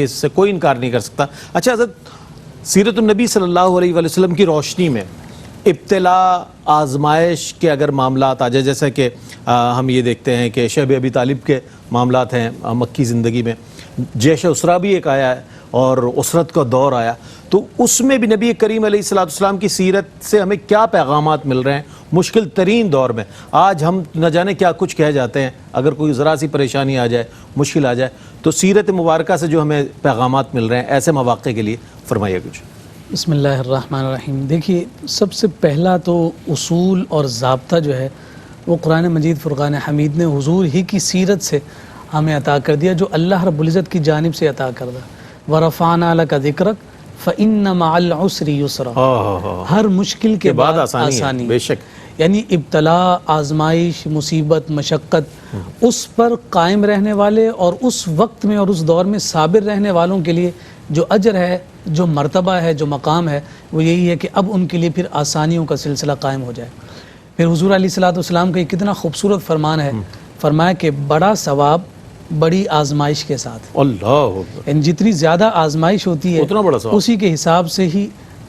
اس سے کوئی انکار نہیں کر سکتا۔ اچھا حضرت، سیرت النبی صلی اللہ علیہ وآلہ وسلم کی روشنی میں ابتلا، آزمائش کے اگر معاملات آ جائے، جیسا کہ ہم یہ دیکھتے ہیں کہ شیب ابی طالب کے معاملات ہیں مکی زندگی میں، جیش اسرا بھی ایک آیا ہے اور اسرت کا دور آیا، تو اس میں بھی نبی کریم علیہ السلام کی سیرت سے ہمیں کیا پیغامات مل رہے ہیں مشکل ترین دور میں؟ آج ہم نہ جانے کیا کچھ کہہ جاتے ہیں، اگر کوئی ذرا سی پریشانی آ جائے، مشکل آ جائے، تو سیرت مبارکہ سے جو ہمیں پیغامات مل رہے ہیں ایسے مواقع کے لیے فرمائیے کچھ۔ بسم اللہ الرحمن الرحیم۔ دیکھیے، سب سے پہلا تو اصول اور ضابطہ جو ہے وہ قرآن مجید فرقان حمید نے حضور ہی کی سیرت سے ہمیں عطا کر دیا، جو اللہ رب العزت کی جانب سے عطا کردہ۔ وَرَفَعْنَا لَكَ ذِكْرَكَ فَإِنَّ مَعَ الْعُسْرِ يُسْرًا، ہر مشکل کے بعد آسانی، بے شک، یعنی ابتلا، آزمائش، مصیبت، مشقت، اس پر قائم رہنے والے اور اس وقت میں اور اس دور میں صابر رہنے والوں کے لیے جو اجر ہے، جو مرتبہ ہے، جو مقام ہے، وہ یہی ہے کہ اب ان کے لیے پھر آسانیوں کا سلسلہ قائم ہو جائے۔ پھر حضور علیہ السلام کا یہ کتنا خوبصورت فرمان ہے، فرمایا کہ بڑا ثواب بڑی آزمائش کے ساتھ، اللہ، یعنی جتنی زیادہ آزمائش ہوتی ہے اتنا بڑا ثواب، اسی کے حساب سے ہی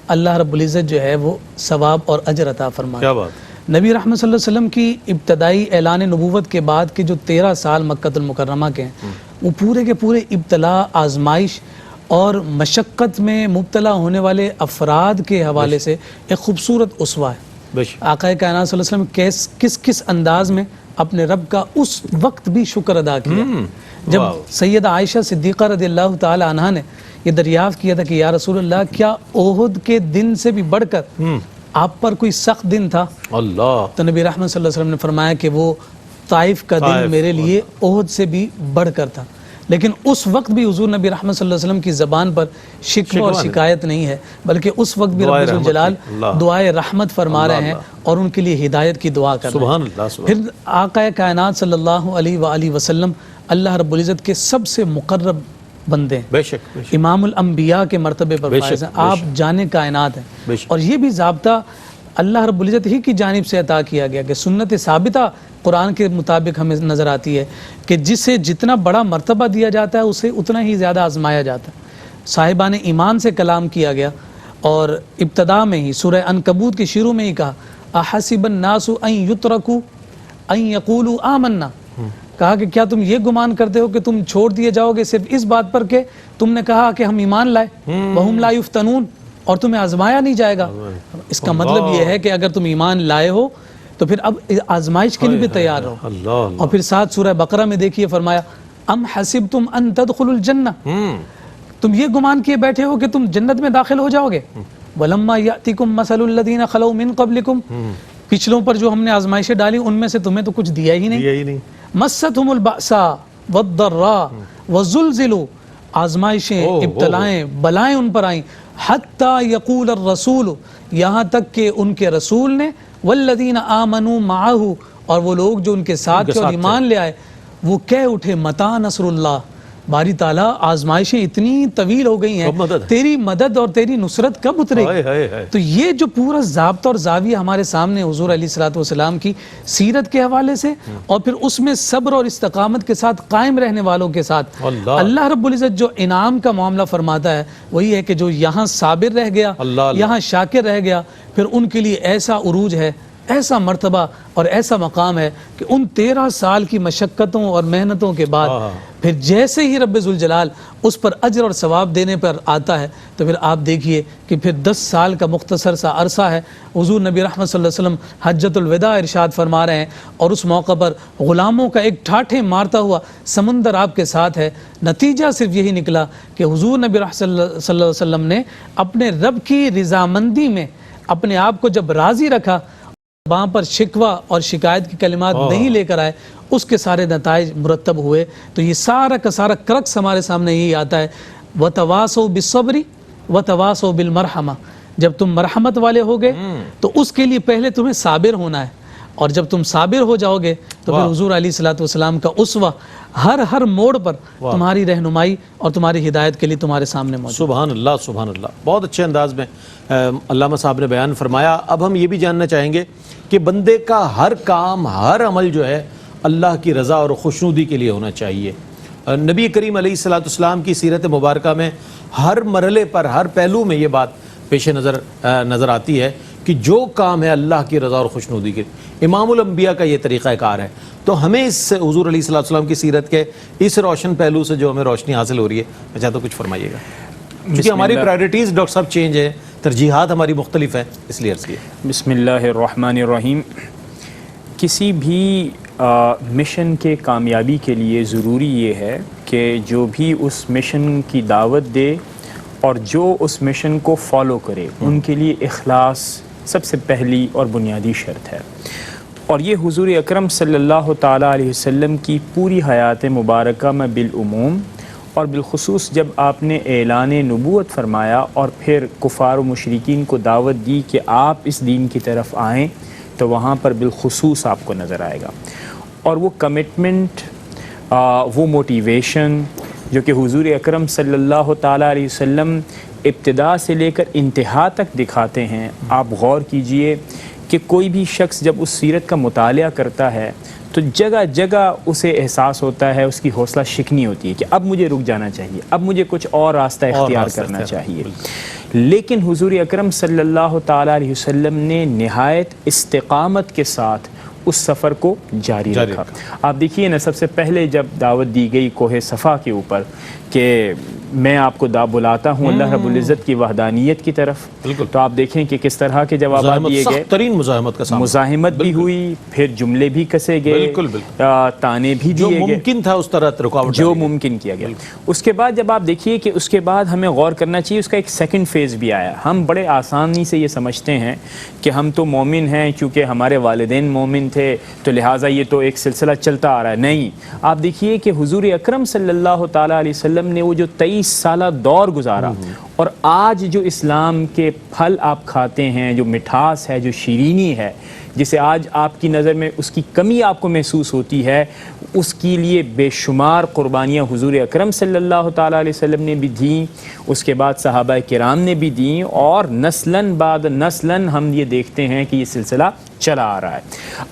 اللہ رب العزت جو ہے وہ ثواب اور اجر عطا فرماتا ہے۔ کیا بات۔ نبی رحمت صلی اللہ علیہ وسلم کی ابتدائی اعلان نبوت کے بعد کے جو 13 سال مکہ المکرمہ کے ہیں، وہ پورے کے پورے ابتلا، آزمائش اور مشقت میں مبتلا ہونے والے افراد کے حوالے سے ایک خوبصورت اسوہ ہے۔ آقا کائنات صلی اللہ علیہ وسلم کس انداز میں اپنے رب کا اس وقت بھی شکر ادا کیا جب سیدہ عائشہ صدیقہ رضی اللہ تعالی عنہا نے یہ دریافت کیا تھا کہ یا رسول اللہ، کیا احد کے دن سے بھی بڑھ کر آپ پر کوئی سخت دن تھا؟ اللہ، تو نبی رحمت صلی اللہ علیہ وسلم نے فرمایا کہ وہ طائف کا دن میرے لیے احد سے بھی بڑھ کر تھا، لیکن اس وقت بھی حضور نبی رحمت صلی اللہ علیہ وسلم کی زبان پر شکوہ اور شکایت نہیں ہے، بلکہ اس وقت بھی رب ذوالجلال دعائے رحمت فرما رہے ہیں اور ان کے لیے ہدایت کی دعا کر رہے ہیں۔ سبحان اللہ، سبحان پھر آقا کائنات صلی اللہ علیہ وآلہ وسلم اللہ رب العزت کے سب سے مقرب بندے ہیں، بے شک، بے شک، امام الانبیاء کے مرتبے پر فائز ہیں، آپ جانے کائنات ہیں، اور یہ بھی ضابطہ اللہ رب العزت ہی کی جانب سے عطا کیا گیا کہ سنت ثابتہ قرآن کے مطابق ہمیں نظر آتی ہے کہ جسے جتنا بڑا مرتبہ دیا جاتا ہے اسے اتنا ہی زیادہ آزمایا جاتا ہے۔ صاحبان ایمان سے کلام کیا گیا اور ابتدا میں ہی سورہ عنکبوت کے شروع میں ہی کہا احسب الناس ان یترکوا ان یقولوا آمنا، کہا کہ کیا تم یہ گمان کرتے ہو کہ تم چھوڑ دیے جاؤ گے صرف اس بات پر کہ تم نے کہا کہ ہم ایمان لائے، وہم لا یفتنون، اور تمہیں آزمایا نہیں جائے گا۔ اس کا مطلب یہ ہے کہ اگر تم ایمان لائے ہو تو پھر اب آزمائش کے لیے بھی تیار رہو۔ اور پھر ساتھ سورہ بقرہ میں دیکھیے فرمایا ام حسبتم ان تدخلوا الجنہ، تم یہ گمان کیے بیٹھے ہو کہ تم جنت میں داخل ہو جاؤ گے، ولما یاتکم مثل الذین خلو من قبلکم، پچھلوں پر جو ہم نے آزمائشیں ڈالی ان میں سے تمہیں تو کچھ دیا ہی نہیں۔ مستهم البأساء والضراء وزلزلوا، آزمائشیں، ابتلائیں، بلائیں ان پر آئیں، حتی یقول الرسول، یہاں تک کہ ان کے رسول نے، والذین آمنوا معہ، اور وہ لوگ جو ان کے ساتھ تھے اور ایمان لے آئے، وہ کہہ اٹھے متی نصر اللہ، باری تعالیٰ آزمائشیں اتنی طویل ہو گئی ہیں، تیری مدد اور تیری نصرت کب اترے گی؟ تو یہ جو پورا ضابطہ اور زاویہ ہمارے سامنے حضور علیہ الصلوۃ والسلام کی سیرت کے حوالے سے، اور پھر اس میں صبر اور استقامت کے ساتھ قائم رہنے والوں کے ساتھ اللہ رب العزت جو انعام کا معاملہ فرماتا ہے وہی ہے کہ جو یہاں صابر رہ گیا، یہاں شاکر رہ گیا، پھر ان کے لیے ایسا عروج ہے، ایسا مرتبہ اور ایسا مقام ہے کہ ان 13 سال کی مشقتوں اور محنتوں کے بعد پھر جیسے ہی رب ذوالجلال اس پر اجر اور ثواب دینے پر آتا ہے تو پھر آپ دیکھیے کہ پھر 10 سال کا مختصر سا عرصہ ہے۔ حضور نبی رحمت صلی اللہ علیہ وسلم حجۃ الوداع ارشاد فرما رہے ہیں، اور اس موقع پر غلاموں کا ایک ٹھاٹھے مارتا ہوا سمندر آپ کے ساتھ ہے۔ نتیجہ صرف یہی نکلا کہ حضور نبی رحمت صلی اللہ علیہ وسلم نے اپنے رب کی رضامندی میں اپنے آپ کو جب راضی رکھا، وہاں پر شکوہ اور شکایت کی کلمات نہیں لے کر آئے، اس کے سارے نتائج مرتب ہوئے۔ تو یہ سارا کا سارا کرکس ہمارے سامنے یہی آتا ہے، وَتَوَاصَوْا بِالصَّبْرِ وَتَوَاصَوْا بِالْمَرْحَمَةِ، جب تم مرحمت والے ہوگے تو اس کے لیے پہلے تمہیں صابر ہونا ہے، اور جب تم صابر ہو جاؤ گے تو پھر حضور علیہ الصلوۃ والسلام کا اسوہ ہر موڑ پر تمہاری رہنمائی اور تمہاری ہدایت کے لیے تمہارے سامنے موجود۔ سبحان اللہ، سبحان اللہ، بہت اچھے انداز میں علامہ صاحب نے بیان فرمایا۔ اب ہم یہ بھی جاننا چاہیں گے کہ بندے کا ہر کام، ہر عمل جو ہے اللہ کی رضا اور خوشنودی کے لیے ہونا چاہیے۔ نبی کریم علیہ الصلوۃ والسلام کی سیرت مبارکہ میں ہر مرحلے پر، ہر پہلو میں یہ بات پیش نظر آتی ہے کہ جو کام ہے اللہ کی رضا اور خوشنودی کے، امام الانبیاء کا یہ طریقہ کار ہے۔ تو ہمیں اس حضور علیہ الصلوۃ والسلام کی سیرت کے اس روشن پہلو سے جو ہمیں روشنی حاصل ہو رہی ہے، میں چاہتا ہوں کچھ فرمائیے گا، کیونکہ ہماری پرائرٹیز ڈاکٹر صاحب چینج ہیں، ترجیحات ہماری مختلف ہیں، اس لیے عرض کیا۔ بسم اللہ الرحمن الرحیم۔ کسی بھی مشن کے کامیابی کے لیے ضروری یہ ہے کہ جو بھی اس مشن کی دعوت دے اور جو اس مشن کو فالو کرے، ان کے لیے اخلاص سب سے پہلی اور بنیادی شرط ہے۔ اور یہ حضور اکرم صلی اللہ تعالیٰ علیہ وسلم کی پوری حیات مبارکہ میں بالعموم اور بالخصوص جب آپ نے اعلان نبوت فرمایا اور پھر کفار و مشرکین کو دعوت دی کہ آپ اس دین کی طرف آئیں، تو وہاں پر بالخصوص آپ کو نظر آئے گا۔ اور وہ کمٹمنٹ، وہ موٹیویشن جو کہ حضور اکرم صلی اللہ تعالیٰ علیہ وسلم ابتدا سے لے کر انتہا تک دکھاتے ہیں، آپ غور کیجئے کہ کوئی بھی شخص جب اس سیرت کا مطالعہ کرتا ہے تو جگہ جگہ اسے احساس ہوتا ہے، اس کی حوصلہ شکنی ہوتی ہے کہ اب مجھے رک جانا چاہیے، اب مجھے کچھ اور راستہ اختیار کرنا چاہیے۔ لیکن حضور اکرم صلی اللہ تعالیٰ علیہ وسلم نے نہایت استقامت کے ساتھ اس سفر کو جاری رکھا۔ آپ دیکھیے نا، سب سے پہلے جب دعوت دی گئی کوہ صفا کے اوپر کہ میں آپ کو بلاتا ہوں اللہ رب العزت کی وحدانیت کی طرف. تو آپ دیکھیں کہ کس طرح کے جوابات دیے گئے. سخت ترین مزاحمت کا سامنا, مزاحمت بھی ہوئی, پھر جملے بھی کسے گئے, تانے بھی جو دیے گئے, ممکن تھا اس طرح رکاوٹ جو ممکن کیا گیا. اس کے بعد جب آپ دیکھیے کہ اس کے بعد ہمیں غور کرنا چاہیے, اس کا ایک سیکنڈ فیز بھی آیا. ہم بڑے آسانی سے یہ سمجھتے ہیں کہ ہم تو مومن ہیں کیونکہ ہمارے والدین مومن تھے تو لہٰذا یہ تو ایک سلسلہ چلتا آ رہا ہے. نہیں, آپ دیکھیے کہ حضور اکرم صلی اللہ تعالیٰ علیہ وسلم نے وہ جو 23 سالہ دور گزارا, اور آج جو اسلام کے پھل آپ کھاتے ہیں, جو مٹھاس ہے, جو شیرینی ہے, جسے آج آپ کی نظر میں اس کی کمی آپ کو محسوس ہوتی ہے, اس کے لیے بے شمار قربانیاں حضور اکرم صلی اللہ تعالیٰ علیہ وسلم نے بھی دیں, اس کے بعد صحابہ کرام نے بھی دیں, اور نسلاً بعد نسلاً ہم یہ دیکھتے ہیں کہ یہ سلسلہ چلا آ رہا ہے.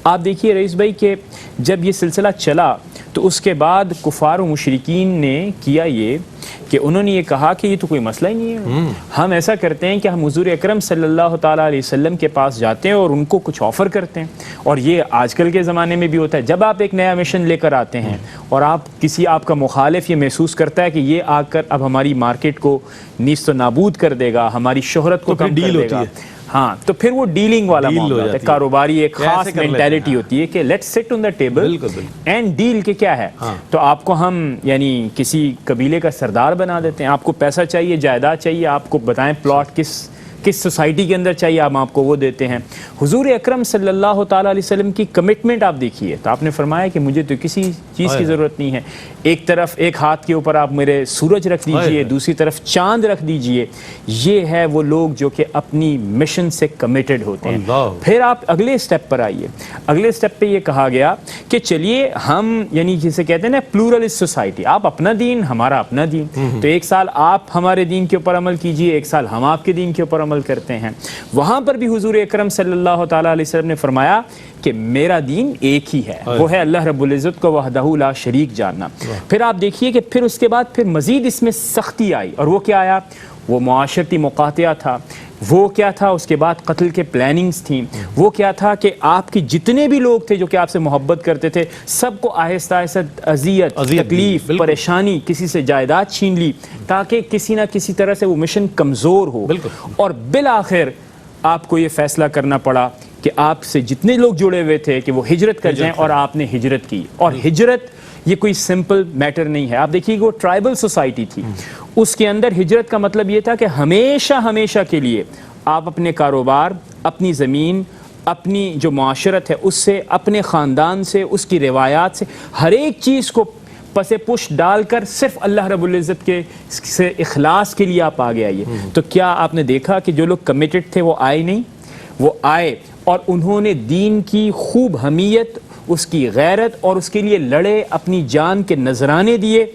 آپ دیکھیے رئیس بھائی کہ جب یہ سلسلہ چلا تو اس کے بعد کفار و مشرکین نے کیا یہ کہ انہوں نے یہ کہا کہ یہ تو کوئی مسئلہ ہی نہیں ہے. ہم ایسا کرتے ہیں کہ ہم حضور اکرم صلی اللہ تعالیٰ علیہ وسلم کے پاس جاتے ہیں اور ان کو کچھ آفر کرتے ہیں. اور یہ آج کل کے زمانے میں بھی ہوتا ہے, جب آپ ایک نیا مشن لے کر آتے ہیں اور آپ کا مخالف یہ محسوس کرتا ہے کہ یہ آ کر اب ہماری مارکیٹ کو نیست و نابود کر دے گا, ہماری شہرت کو کم کر دے گا, ہاں, تو پھر وہ ڈیلنگ والا معاملہ ہوتا ہے. کاروباری ایک خاص مینٹیلٹی ہوتی ہے کہ لیٹس سٹ آن دا ٹیبل اینڈ ڈیل کے کیا ہے. تو آپ کو ہم یعنی کسی قبیلے کا سردار بنا دیتے ہیں, آپ کو پیسہ چاہیے, جائیداد چاہیے, آپ کو بتائیں پلاٹ کس سوسائٹی کے اندر چاہیے, ہم آپ کو وہ دیتے ہیں. حضور اکرم صلی اللہ تعالیٰ علیہ وسلم کی کمٹمنٹ آپ دیکھیے, تو آپ نے فرمایا کہ مجھے تو کسی چیز کی ضرورت نہیں ہے. ایک طرف ایک ہاتھ کے اوپر آپ میرے سورج رکھ دیجئے, دوسری طرف چاند رکھ دیجئے. یہ ہے وہ لوگ جو کہ اپنی مشن سے کمیٹڈ ہوتے ہیں. پھر آپ اگلے سٹیپ پر آئیے. اگلے سٹیپ پہ یہ کہا گیا کہ چلیے ہم یعنی جسے کہتے ہیں نا پلورلسٹ سوسائٹی, آپ اپنا دین, ہمارا اپنا دین, تو ایک سال آپ ہمارے دین کے اوپر عمل کیجئے, ایک سال ہم آپ کے دین کے اوپر عمل کرتے ہیں. وہاں پر بھی حضور اکرم صلی اللہ تعالیٰ علیہ وسلم نے فرمایا کہ میرا دین ایک ہی ہے, وہ ہے اللہ رب العزت کو وحدہ لا شریک جاننا. پھر آپ دیکھیے کہ پھر اس کے بعد پھر مزید اس میں سختی آئی, اور وہ کیا آیا, وہ معاشرتی مقاطعہ تھا, وہ کیا تھا, اس کے بعد قتل کے پلاننگز تھیں, وہ کیا تھا کہ آپ کے جتنے بھی لوگ تھے جو کہ آپ سے محبت کرتے تھے سب کو آہستہ آہستہ اذیت, تکلیف, پریشانی, کسی سے جائیداد چھین لی تاکہ کسی نہ کسی طرح سے وہ مشن کمزور ہو. اور بالآخر آپ کو یہ فیصلہ کرنا پڑا کہ آپ سے جتنے لوگ جڑے ہوئے تھے کہ وہ ہجرت کر جائیں, اور آپ نے ہجرت کی. اور ہجرت یہ کوئی سمپل میٹر نہیں ہے. آپ دیکھیے کہ وہ ٹرائبل سوسائٹی تھی, اس کے اندر ہجرت کا مطلب یہ تھا کہ ہمیشہ کے لیے آپ اپنے کاروبار, اپنی زمین, اپنی جو معاشرت ہے اس سے, اپنے خاندان سے, اس کی روایات سے, ہر ایک چیز کو پس پش ڈال کر صرف اللہ رب العزت کے سے اخلاص کے لیے آپ آگے آئیے. تو کیا آپ نے دیکھا کہ جو لوگ کمیٹڈ تھے وہ آئے نہیں, وہ آئے اور انہوں نے دین کی خوب حمیت, اس کی غیرت, اور اس کے لیے لڑے, اپنی جان کے نذرانے دیے,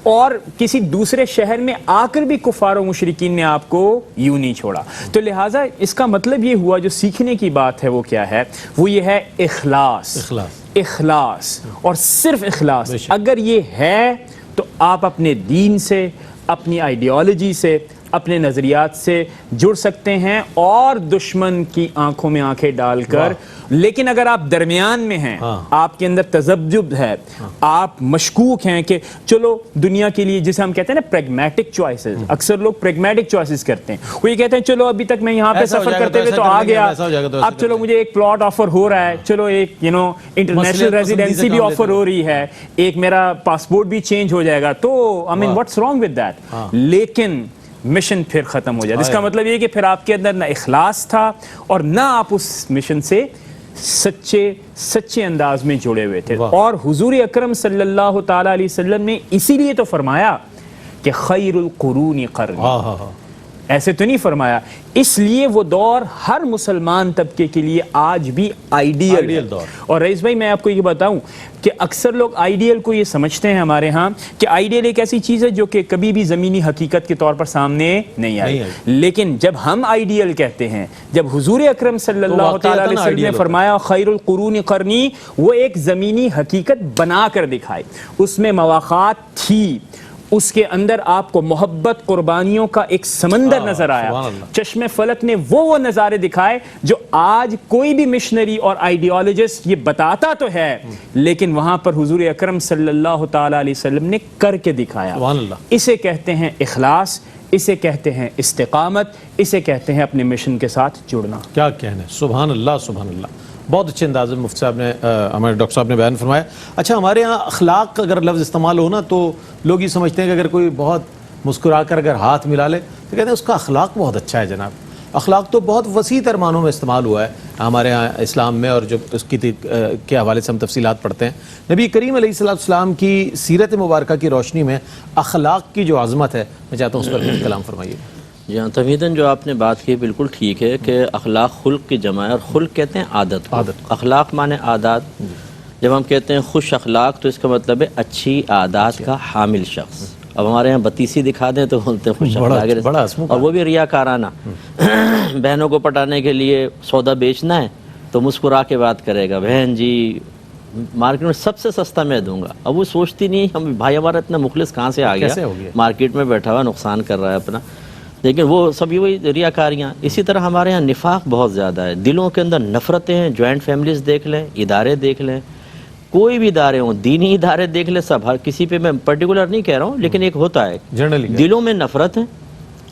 اور کسی دوسرے شہر میں آ کر بھی کفار و مشرکین نے آپ کو یوں نہیں چھوڑا. تو لہٰذا اس کا مطلب یہ ہوا, جو سیکھنے کی بات ہے وہ کیا ہے, وہ یہ ہے اخلاص اور صرف اخلاص. اگر یہ ہے تو آپ اپنے دین سے, اپنی آئیڈیالوجی سے, اپنے نظریات سے جڑ سکتے ہیں اور دشمن کی آنکھوں میں آنکھیں ڈال کر. لیکن اگر آپ درمیان میں ہیں, آپ کے اندر تذبذب ہے, آپ مشکوک ہیں کہ چلو دنیا کے لیے, جسے ہم کہتے ہیں نا پریگمیٹک چوائسز, اکثر لوگ پریگمیٹک چوائسز کرتے ہیں. وہ یہ کہتے ہیں چلو ابھی تک میں یہاں پہ سفر کرتے ہوئے تو آ گیا, اب چلو مجھے ایک پلاٹ آفر ہو رہا ہے, چلو ایک انٹرنیشنل ریزیڈنسی بھی آفر ہو رہی ہے, ایک میرا پاسپورٹ بھی چینج ہو جائے گا, تو آئی مین واٹس رانگ ود دیٹ. لیکن مشن پھر ختم ہو جائے. اس کا مطلب یہ کہ پھر آپ کے اندر نہ اخلاص تھا اور نہ آپ اس مشن سے سچے انداز میں جڑے ہوئے تھے. اور حضور اکرم صلی اللہ تعالیٰ علیہ وسلم نے اسی لیے تو فرمایا کہ خیر القرون قرنی, ایسے تو نہیں فرمایا. اس لیے وہ دور ہر مسلمان طبقے کے لیے آج بھی آئیڈیل دور. اور رئیس بھائی میں آپ کو یہ بتاؤں کہ اکثر لوگ آئیڈیل کو یہ سمجھتے ہیں ہمارے ہاں کہ آئیڈیل ایک ایسی چیز ہے جو کہ کبھی بھی زمینی حقیقت کے طور پر سامنے نہیں آئی. لیکن جب ہم آئیڈیل کہتے ہیں, جب حضور اکرم صلی اللہ تعالیٰ علیہ وسلم نے فرمایا خیر القرون قرنی, وہ ایک زمینی حقیقت بنا کر دکھائے, اس میں مواقعات تھی, اس کے اندر آپ کو محبت قربانیوں کا ایک سمندر نظر آیا. چشم فلک نے وہ نظارے دکھائے جو آج کوئی بھی مشنری اور آئیڈیالوجسٹ یہ بتاتا تو ہے لیکن وہاں پر حضور اکرم صلی اللہ تعالی علیہ وسلم نے کر کے دکھایا. اسے کہتے ہیں اخلاص, اسے کہتے ہیں استقامت, اسے کہتے ہیں اپنے مشن کے ساتھ جڑنا. کیا کہنے, سبحان اللہ سبحان اللہ. بہت اچھے انداز میں مفتی صاحب نے, ہمارے ڈاکٹر صاحب نے بیان فرمایا. اچھا, ہمارے ہاں اخلاق کا اگر لفظ استعمال ہو نا تو لوگ یہ سمجھتے ہیں کہ اگر کوئی بہت مسکرا کر اگر ہاتھ ملا لے تو کہتے ہیں اس کا اخلاق بہت اچھا ہے. جناب, اخلاق تو بہت وسیع تر معنوں میں استعمال ہوا ہے ہمارے ہاں اسلام میں, اور جب اس کی کے حوالے سے ہم تفصیلات پڑھتے ہیں. نبی کریم علیہ السلام کی سیرت مبارکہ کی روشنی میں اخلاق کی جو عظمت ہے, میں چاہتا ہوں اس پر کچھ کلام فرمائیے. جی ہاں, تمہیداً جو آپ نے بات کی بالکل ٹھیک ہے کہ اخلاق خلق کی جمع ہے, اور خلق کہتے ہیں عادت. اخلاق معنی عادات. جب ہم کہتے ہیں خوش اخلاق تو اس کا مطلب ہے اچھی عادات کا حامل شخص. اب ہمارے یہاں بتیسی دکھا دیں تو بولتے ہیں خوش اخلاق, اور وہ بھی ریاکارانہ. بہنوں کو پٹانے کے لیے سودا بیچنا ہے تو مسکرا کے بات کرے گا, بہن جی مارکیٹ میں سب سے سستا میں دوں گا. اب وہ سوچتی نہیں ہم بھائی ہمارا اتنا مخلص کہاں سے آ گیا, مارکیٹ میں بیٹھا ہوا نقصان کر رہا ہے اپنا. لیکن وہ سب وہی ریاکاریاں. اسی طرح ہمارے یہاں نفاق بہت زیادہ ہے, دلوں کے اندر نفرتیں ہیں. جوائنٹ فیملیز دیکھ لیں, ادارے دیکھ لیں, کوئی بھی ادارے ہوں, دینی ادارے دیکھ لیں, سب ہر کسی پہ میں پرٹیکولر نہیں کہہ رہا ہوں لیکن ایک ہوتا ہے دلوں میں نفرت ہے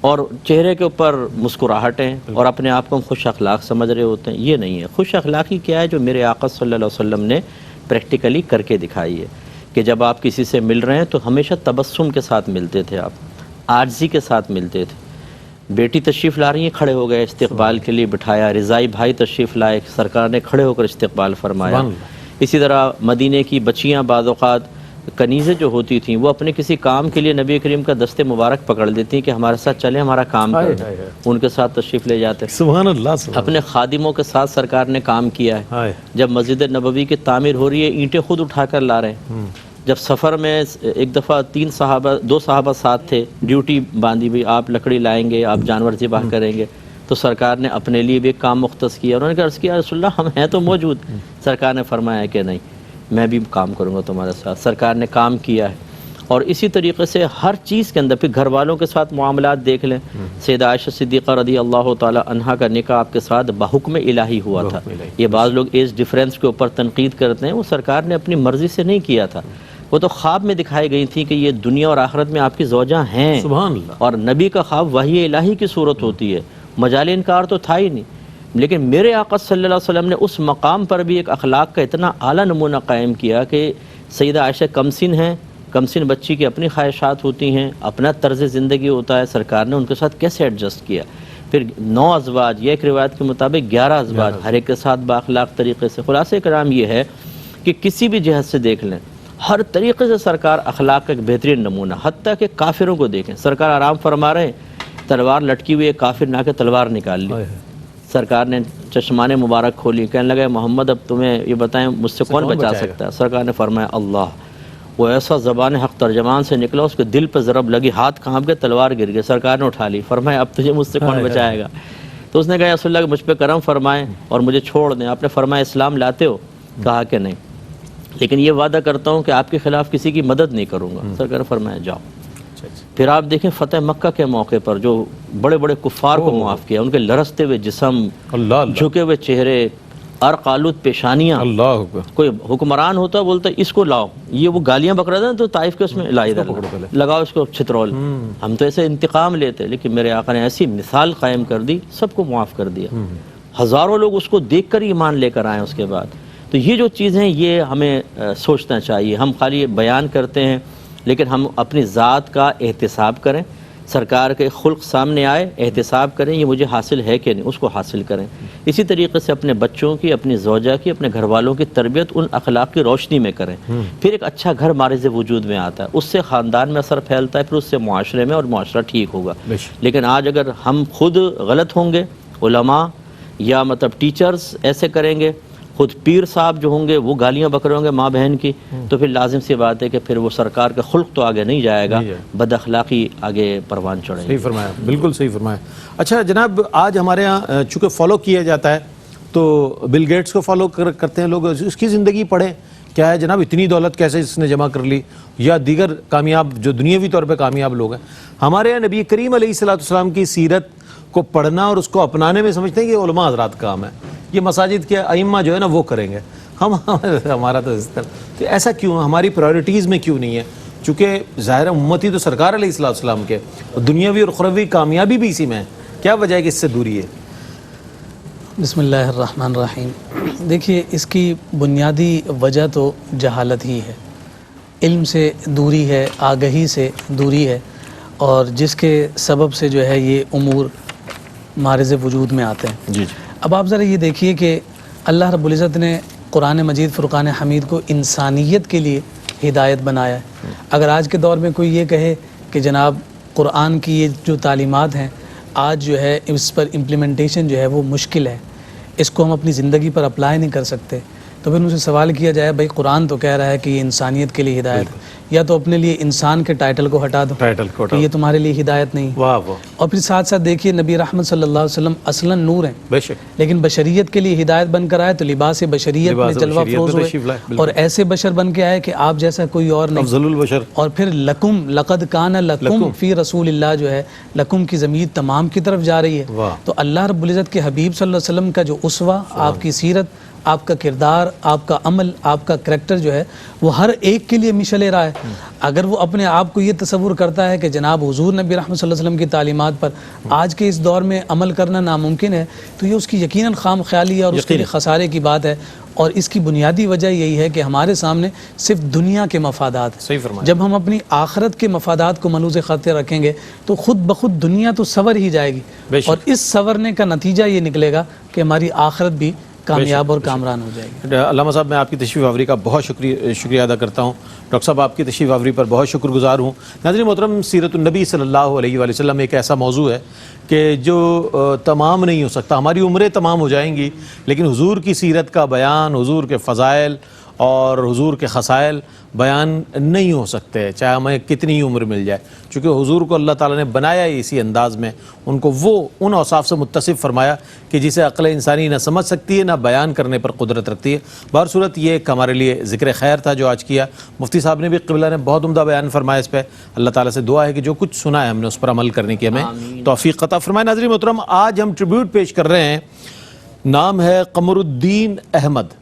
اور چہرے کے اوپر مسکراہٹیں اور اپنے آپ کو ہم خوش اخلاق سمجھ رہے ہوتے ہیں. یہ نہیں ہے. خوش اخلاقی کیا ہے, جو میرے آقا صلی اللہ علیہ وسلم نے پریکٹیکلی کر کے دکھائی ہے کہ جب آپ کسی سے مل رہے ہیں تو ہمیشہ تبسم کے ساتھ ملتے تھے, آپ عاجزی کے ساتھ ملتے تھے. بیٹی تشریف لا رہی ہیں, کھڑے ہو گئے, استقبال کے لیے بٹھایا. رضائی بھائی تشریف لائے, سرکار نے کھڑے ہو کر استقبال فرمایا. اسی طرح مدینے کی بچیاں بعض اوقات کنیزیں جو ہوتی تھیں وہ اپنے کسی کام کے لیے نبی کریم کا دست مبارک پکڑ لیتی ہیں کہ ہمارے ساتھ چلیں, ہمارا کام کریں. ان کے ساتھ تشریف لے جاتے. سبحان اللہ. اپنے خادموں کے ساتھ سرکار نے کام کیا ہے. جب مسجد نبوی کی تعمیر ہو رہی ہے اینٹیں خود اٹھا کر لا رہے ہیں. جب سفر میں ایک دفعہ دو صحابہ ساتھ تھے, ڈیوٹی باندھی بھی, آپ لکڑی لائیں گے, آپ جانور ذبح کریں گے, تو سرکار نے اپنے لیے بھی ایک کام مختص کیا. انہوں نے عرض کیا رسول اللہ ہم ہیں تو موجود. سرکار نے فرمایا کہ نہیں, میں بھی کام کروں گا تمہارے ساتھ. سرکار نے کام کیا ہے. اور اسی طریقے سے ہر چیز کے اندر پھر گھر والوں کے ساتھ معاملات دیکھ لیں. سیدہ عائشہ صدیقہ رضی اللہ تعالی عنہا کا نکاح آپ کے ساتھ بحکم الہی ہوا تھا. یہ بعض لوگ ایج ڈفرینس کے اوپر تنقید کرتے ہیں, وہ سرکار نے اپنی مرضی سے نہیں کیا تھا, وہ تو خواب میں دکھائی گئی تھی کہ یہ دنیا اور آخرت میں آپ کی زوجہ ہیں. سبحان اللہ. اور نبی کا خواب وحی الہی کی صورت ہوتی ہے, مجال انکار تو تھا ہی نہیں. لیکن میرے آقا صلی اللہ علیہ وسلم نے اس مقام پر بھی ایک اخلاق کا اتنا اعلیٰ نمونہ قائم کیا کہ سیدہ عائشہ کمسن ہیں, کمسن بچی کی اپنی خواہشات ہوتی ہیں, اپنا طرز زندگی ہوتا ہے, سرکار نے ان کے ساتھ کیسے ایڈجسٹ کیا. پھر 9 ازواج, یہ ایک روایت کے مطابق 11 ازواج, ہر ایک کے ساتھ بااخلاق طریقے سے. خلاصہ کلام یہ ہے کہ کسی بھی جہت سے دیکھ لیں, ہر طریقے سے سرکار اخلاق کا ایک بہترین نمونہ. حتیٰ کہ کافروں کو دیکھیں, سرکار آرام فرما رہے ہیں, تلوار لٹکی ہوئی ہے, کافر نہ کے تلوار نکال لی. سرکار نے چشمان مبارک کھولی, کہنے لگا محمد اب تمہیں یہ بتائیں مجھ سے کون بچا سکتا ہے. سرکار نے فرمایا اللہ. وہ ایسا زبان حق ترجمان سے نکلا, اس کے دل پہ ضرب لگی, ہاتھ کانپ گئے, تلوار گر گئی. سرکار نے اٹھا لی, فرمایا اب تجھے مجھ سے کون بچائے گا. تو اس نے کہا رسول اللہ کہ مجھ پہ کرم فرمائیں اور مجھے چھوڑ دیں. آپ نے فرمایا اسلام لاتے ہو؟ کہا کہ نہیں, لیکن یہ وعدہ کرتا ہوں کہ آپ کے خلاف کسی کی مدد نہیں کروں گا. سرکار نے فرمایا جاؤ. پھر آپ دیکھیں فتح مکہ کے موقع پر جو بڑے بڑے کفار کو معاف کیا, ان کے لرزتے ہوئے جسم, جھکے ہوئے چہرے, عرق آلود پیشانیاں. کوئی حکمران ہوتا بولتا اس کو لاؤ, یہ وہ گالیاں بک رہا تھا تو طائف کے اس میں لائی لگاؤ اس کو چھترول. ہم تو ایسے انتقام لیتے, لیکن میرے آقا نے ایسی مثال قائم کر دی, سب کو معاف کر دیا. ہزاروں لوگ اس کو دیکھ کر ایمان لے کر آئے اس کے بعد. تو یہ جو چیزیں یہ ہمیں سوچنا چاہیے. ہم خالی بیان کرتے ہیں لیکن ہم اپنی ذات کا احتساب کریں, سرکار کے خلق سامنے آئے, احتساب کریں یہ مجھے حاصل ہے کہ نہیں, اس کو حاصل کریں. اسی طریقے سے اپنے بچوں کی, اپنی زوجہ کی, اپنے گھر والوں کی تربیت ان اخلاق کی روشنی میں کریں. پھر ایک اچھا گھر معرض وجود میں آتا ہے, اس سے خاندان میں اثر پھیلتا ہے, پھر اس سے معاشرے میں, اور معاشرہ ٹھیک ہوگا. لیکن آج اگر ہم خود غلط ہوں گے, علماء یا مطلب ٹیچرز ایسے کریں گے, خود پیر صاحب جو ہوں گے وہ گالیاں بک رہے ہوں گے ماں بہن کی, تو پھر لازم سی بات ہے کہ پھر وہ سرکار کا خلق تو آگے نہیں جائے گا, بد اخلاقی آگے پروان چڑھے. صحیح فرمایا, بالکل صحیح فرمایا. اچھا جناب, آج ہمارے ہاں چونکہ فالو کیا جاتا ہے تو بل گیٹس کو فالو کرتے ہیں لوگ, اس کی زندگی پڑھیں, کیا ہے جناب اتنی دولت کیسے اس نے جمع کر لی، یا دیگر کامیاب جو دنیاوی طور پہ کامیاب لوگ ہیں. ہمارے یہاں نبی کریم علیہ الصلوۃ والسلام کی سیرت کو پڑھنا اور اس کو اپنانے میں سمجھتے ہیں کہ یہ علماء حضرات کا کام ہے، یہ مساجد کے ائمہ جو ہے نا وہ کریں گے، ہمارا تو اس طرح. تو ایسا کیوں، ہماری پرائورٹیز میں کیوں نہیں ہے؟ چونکہ ظاہر امتی تو سرکار علیہ الصلوۃ والسلام کے، دنیاوی اور اخروی کامیابی بھی اسی میں ہے، کیا وجہ ہے کہ اس سے دوری ہے؟ بسم اللہ الرحمن الرحیم. دیکھیے اس کی بنیادی وجہ تو جہالت ہی ہے، علم سے دوری ہے، آگہی سے دوری ہے، اور جس کے سبب سے جو ہے یہ امور معرض وجود میں آتے ہیں. جی. اب آپ ذرا یہ دیکھیے کہ اللہ رب العزت نے قرآن مجید فرقان حمید کو انسانیت کے لیے ہدایت بنایا ہے. اگر آج کے دور میں کوئی یہ کہے کہ جناب قرآن کی یہ جو تعلیمات ہیں آج جو ہے اس پر امپلیمنٹیشن جو ہے وہ مشکل ہے، اس کو ہم اپنی زندگی پر اپلائی نہیں کر سکتے، تو پھر ان سے سوال کیا جائے بھائی قرآن تو کہہ رہا ہے کہ یہ انسانیت کے لیے ہدایت ہے، یا تو اپنے لیے انسان کے ٹائٹل کو ہٹا دو کہ یہ تمہارے لیے ہدایت نہیں. اور پھر ساتھ ساتھ دیکھیے نبی رحمت صلی اللہ علیہ وسلم اصلاً نور ہیں، بے شک، لیکن بشریت کے لیے ہدایت بن کر آئے تو لباس بشریت میں جلوہ افروز ہوئے اور ایسے بشر بن کے آئے کہ آپ جیسا کوئی اور نہیں، افضل البشر. اور پھر لکم لقد کان لکم فی رسول اللہ جو ہے، لکم کی ضمیر تمام کی طرف جا رہی ہے. تو اللہ رب العزت کے حبیب صلی اللہ علیہ وسلم کا جو اسوہ، آپ کی سیرت، آپ کا کردار، آپ کا عمل، آپ کا کریکٹر جو ہے وہ ہر ایک کے لیے مشعل راہ ہے. اگر وہ اپنے آپ کو یہ تصور کرتا ہے کہ جناب حضور نبی رحمت صلی اللہ علیہ وسلم کی تعلیمات پر آج کے اس دور میں عمل کرنا ناممکن ہے تو یہ اس کی یقیناً خام خیالی ہے اور اس کے لیے خسارے کی بات ہے. اور اس کی بنیادی وجہ یہی ہے کہ ہمارے سامنے صرف دنیا کے مفادات ہیں. صحیح فرمایا. جب ہم اپنی آخرت کے مفادات کو ملوث خاطر رکھیں گے تو خود بخود دنیا تو سور ہی جائے گی، اور اس سورنے کا نتیجہ یہ نکلے گا کہ ہماری آخرت بھی کامیاب اور کامران ہو جائے گی. علامہ صاحب میں آپ کی تشریف آوری کا بہت شکریہ ادا کرتا ہوں. ڈاکٹر صاحب آپ کی تشریف آوری پر بہت شکر گزار ہوں. ناظرین محترم، سیرت النبی صلی اللہ علیہ وآلہ وسلم ایک ایسا موضوع ہے کہ جو تمام نہیں ہو سکتا. ہماری عمریں تمام ہو جائیں گی لیکن حضور کی سیرت کا بیان، حضور کے فضائل اور حضور کے خصائل بیان نہیں ہو سکتے چاہے ہمیں کتنی عمر مل جائے، چونکہ حضور کو اللہ تعالیٰ نے بنایا ہی اسی انداز میں، ان کو وہ ان اوصاف سے متصف فرمایا کہ جسے عقل انسانی نہ سمجھ سکتی ہے نہ بیان کرنے پر قدرت رکھتی ہے. بہر صورت یہ ایک ہمارے لیے ذکر خیر تھا جو آج کیا. مفتی صاحب نے بھی، قبلہ نے بہت عمدہ بیان فرمایا اس پہ. اللہ تعالیٰ سے دعا ہے کہ جو کچھ سنا ہے ہم نے اس پر عمل کرنے کی ہمیں توفیق عطا فرمائے. ناظرین محترم، آج ہم ٹریبیوٹ پیش کر رہے ہیں، نام ہے قمر الدین احمد،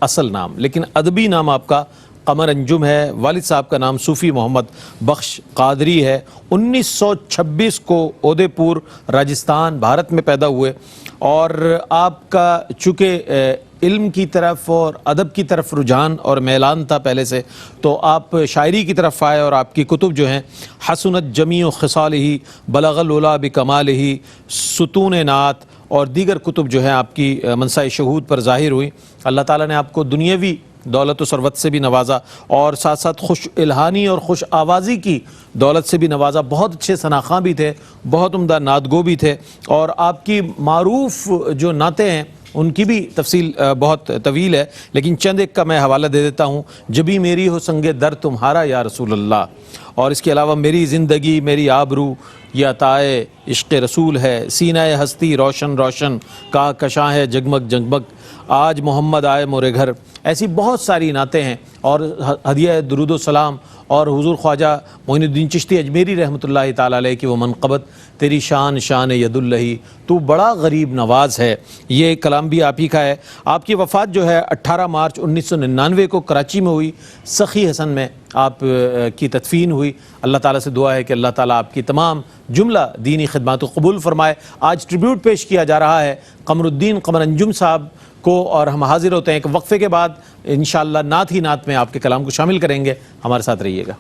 اصل نام، لیکن ادبی نام آپ کا قمر انجم ہے. والد صاحب کا نام صوفی محمد بخش قادری ہے. 1926 کو اودے پور راجستھان بھارت میں پیدا ہوئے، اور آپ کا چونکہ علم کی طرف اور ادب کی طرف رجحان اور میلان تھا پہلے سے، تو آپ شاعری کی طرف آئے اور آپ کی کتب جو ہیں حسنت جمیع خصالہ، بلغ العلا بکمالہ، ستون نعت اور دیگر کتب جو ہیں آپ کی منصہ شہود پر ظاہر ہوئی. اللہ تعالیٰ نے آپ کو دنیاوی دولت و ثروت سے بھی نوازا اور ساتھ ساتھ خوش الہانی اور خوش آوازی کی دولت سے بھی نوازا. بہت اچھے ثناخواں بھی تھے، بہت عمدہ نعت گو بھی تھے، اور آپ کی معروف جو نعتیں ہیں ان کی بھی تفصیل بہت طویل ہے، لیکن چند ایک کا میں حوالہ دے دیتا ہوں. جبھی میری ہو سنگ در تمہارا یا رسول اللہ، اور اس کے علاوہ میری زندگی میری آبرو، یہ عطائے عشق رسول ہے، سینہ ہستی روشن روشن کا کشاں ہے جگمگ جگمگ، آج محمد آئے مورے گھر. ایسی بہت ساری نعتیں ہیں، اور ہدیہ درود و سلام اور حضور خواجہ معین الدین چشتی اجمیری رحمۃ اللہ تعالیٰ علیہ کی وہ منقبت، تیری شان شان ید اللہ تو بڑا غریب نواز ہے، یہ کلام بھی آپ ہی کا ہے. آپ کی وفات جو ہے 18 مارچ 1999 کو کراچی میں ہوئی، سخی حسن میں آپ کی تدفین ہوئی. اللہ تعالیٰ سے دعا ہے کہ اللہ تعالیٰ آپ کی تمام جملہ دینی خدمات کو قبول فرمائے. آج ٹریبیوٹ پیش کیا جا رہا ہے قمر الدین قمر انجم صاحب کو، اور ہم حاضر ہوتے ہیں ایک وقفے کے بعد انشاءاللہ نعت ہی نعت میں آپ کے کلام کو شامل کریں گے. ہمارے ساتھ رہیے گا.